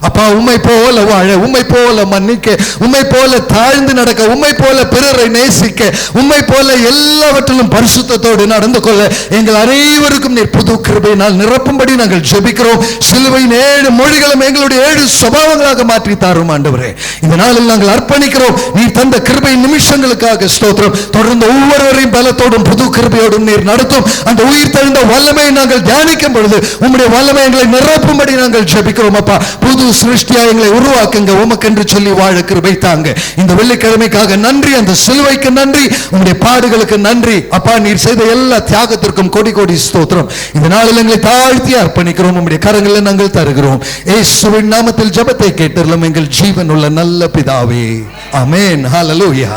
அப்பா, உம்மை போல வாழ, உம்மை போல மன்னிக்க, உம்மை போல தாழ்ந்து நடக்க, உம்மை போல பிறரை நேசிக்க, உம்மை போல எல்லாவற்றிலும் பரிசுத்தத்தோடு நடந்து கொள்ள எங்கள் அனைவருக்கும் நீர் புது கிருபையினால் நிரப்பும்படி நாங்கள் ஜெபிக்கிறோம். சிலுவையின் 7 மொழிகளும் எங்களுடைய 7 சுபாவங்களாக மாற்றி தாரும் ஆண்டவரே. இந்த நாளில் நாங்கள் அர்ப்பணிக்கிறோம். நீர் தந்த கிருபை நிமிஷங்களுக்காக ஸ்தோத்திரம். தொடர்ந்து ஒவ்வொருவரையும் பலத்தோடும் புது கிருபையோடும் நீர் நடத்தும். அந்த உயிர் தெழுந்த வல்லமையை நாங்கள் தியானிக்கும் பொழுது உம்முடைய வல்லமை எங்களை நிரப்பும்படி நாங்கள் ஜெபிக்கிறோம். அப்பா, புது சிருஷ்டியா எங்களை உருவாக்குங்க, உமக்கென்று சொல்லி வாழ கிருபை தாங்க. இந்த வெள்ளிக்கிழமைக்காக நன்றி, அந்த சிலுவைக்கு நன்றி, உங்களுடைய பாடுகளுக்கு நன்றி அப்பா. நீர் செய்த எல்லா தியாகத்திற்கும் கோடி கோடி ஸ்தோத்திரம். இந்த நாளில் எங்களை தாழ்த்தி அர்ப்பணிக்கிறோம், உங்களுடைய கரங்களில் நாங்கள் தருகிறோம். இயேசுவின் நாமத்தில் ஜெபத்தை கேட்டருளும் எங்கள் ஜீவன் உள்ள நல்ல பிதாவே, ஆமென். ஹல்லேலூயா,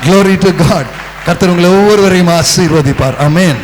glory to God. கர்த்தர் உங்களை ஒவ்வொருவரையும் ஆசீர்வதிப்பார். ஆமென்.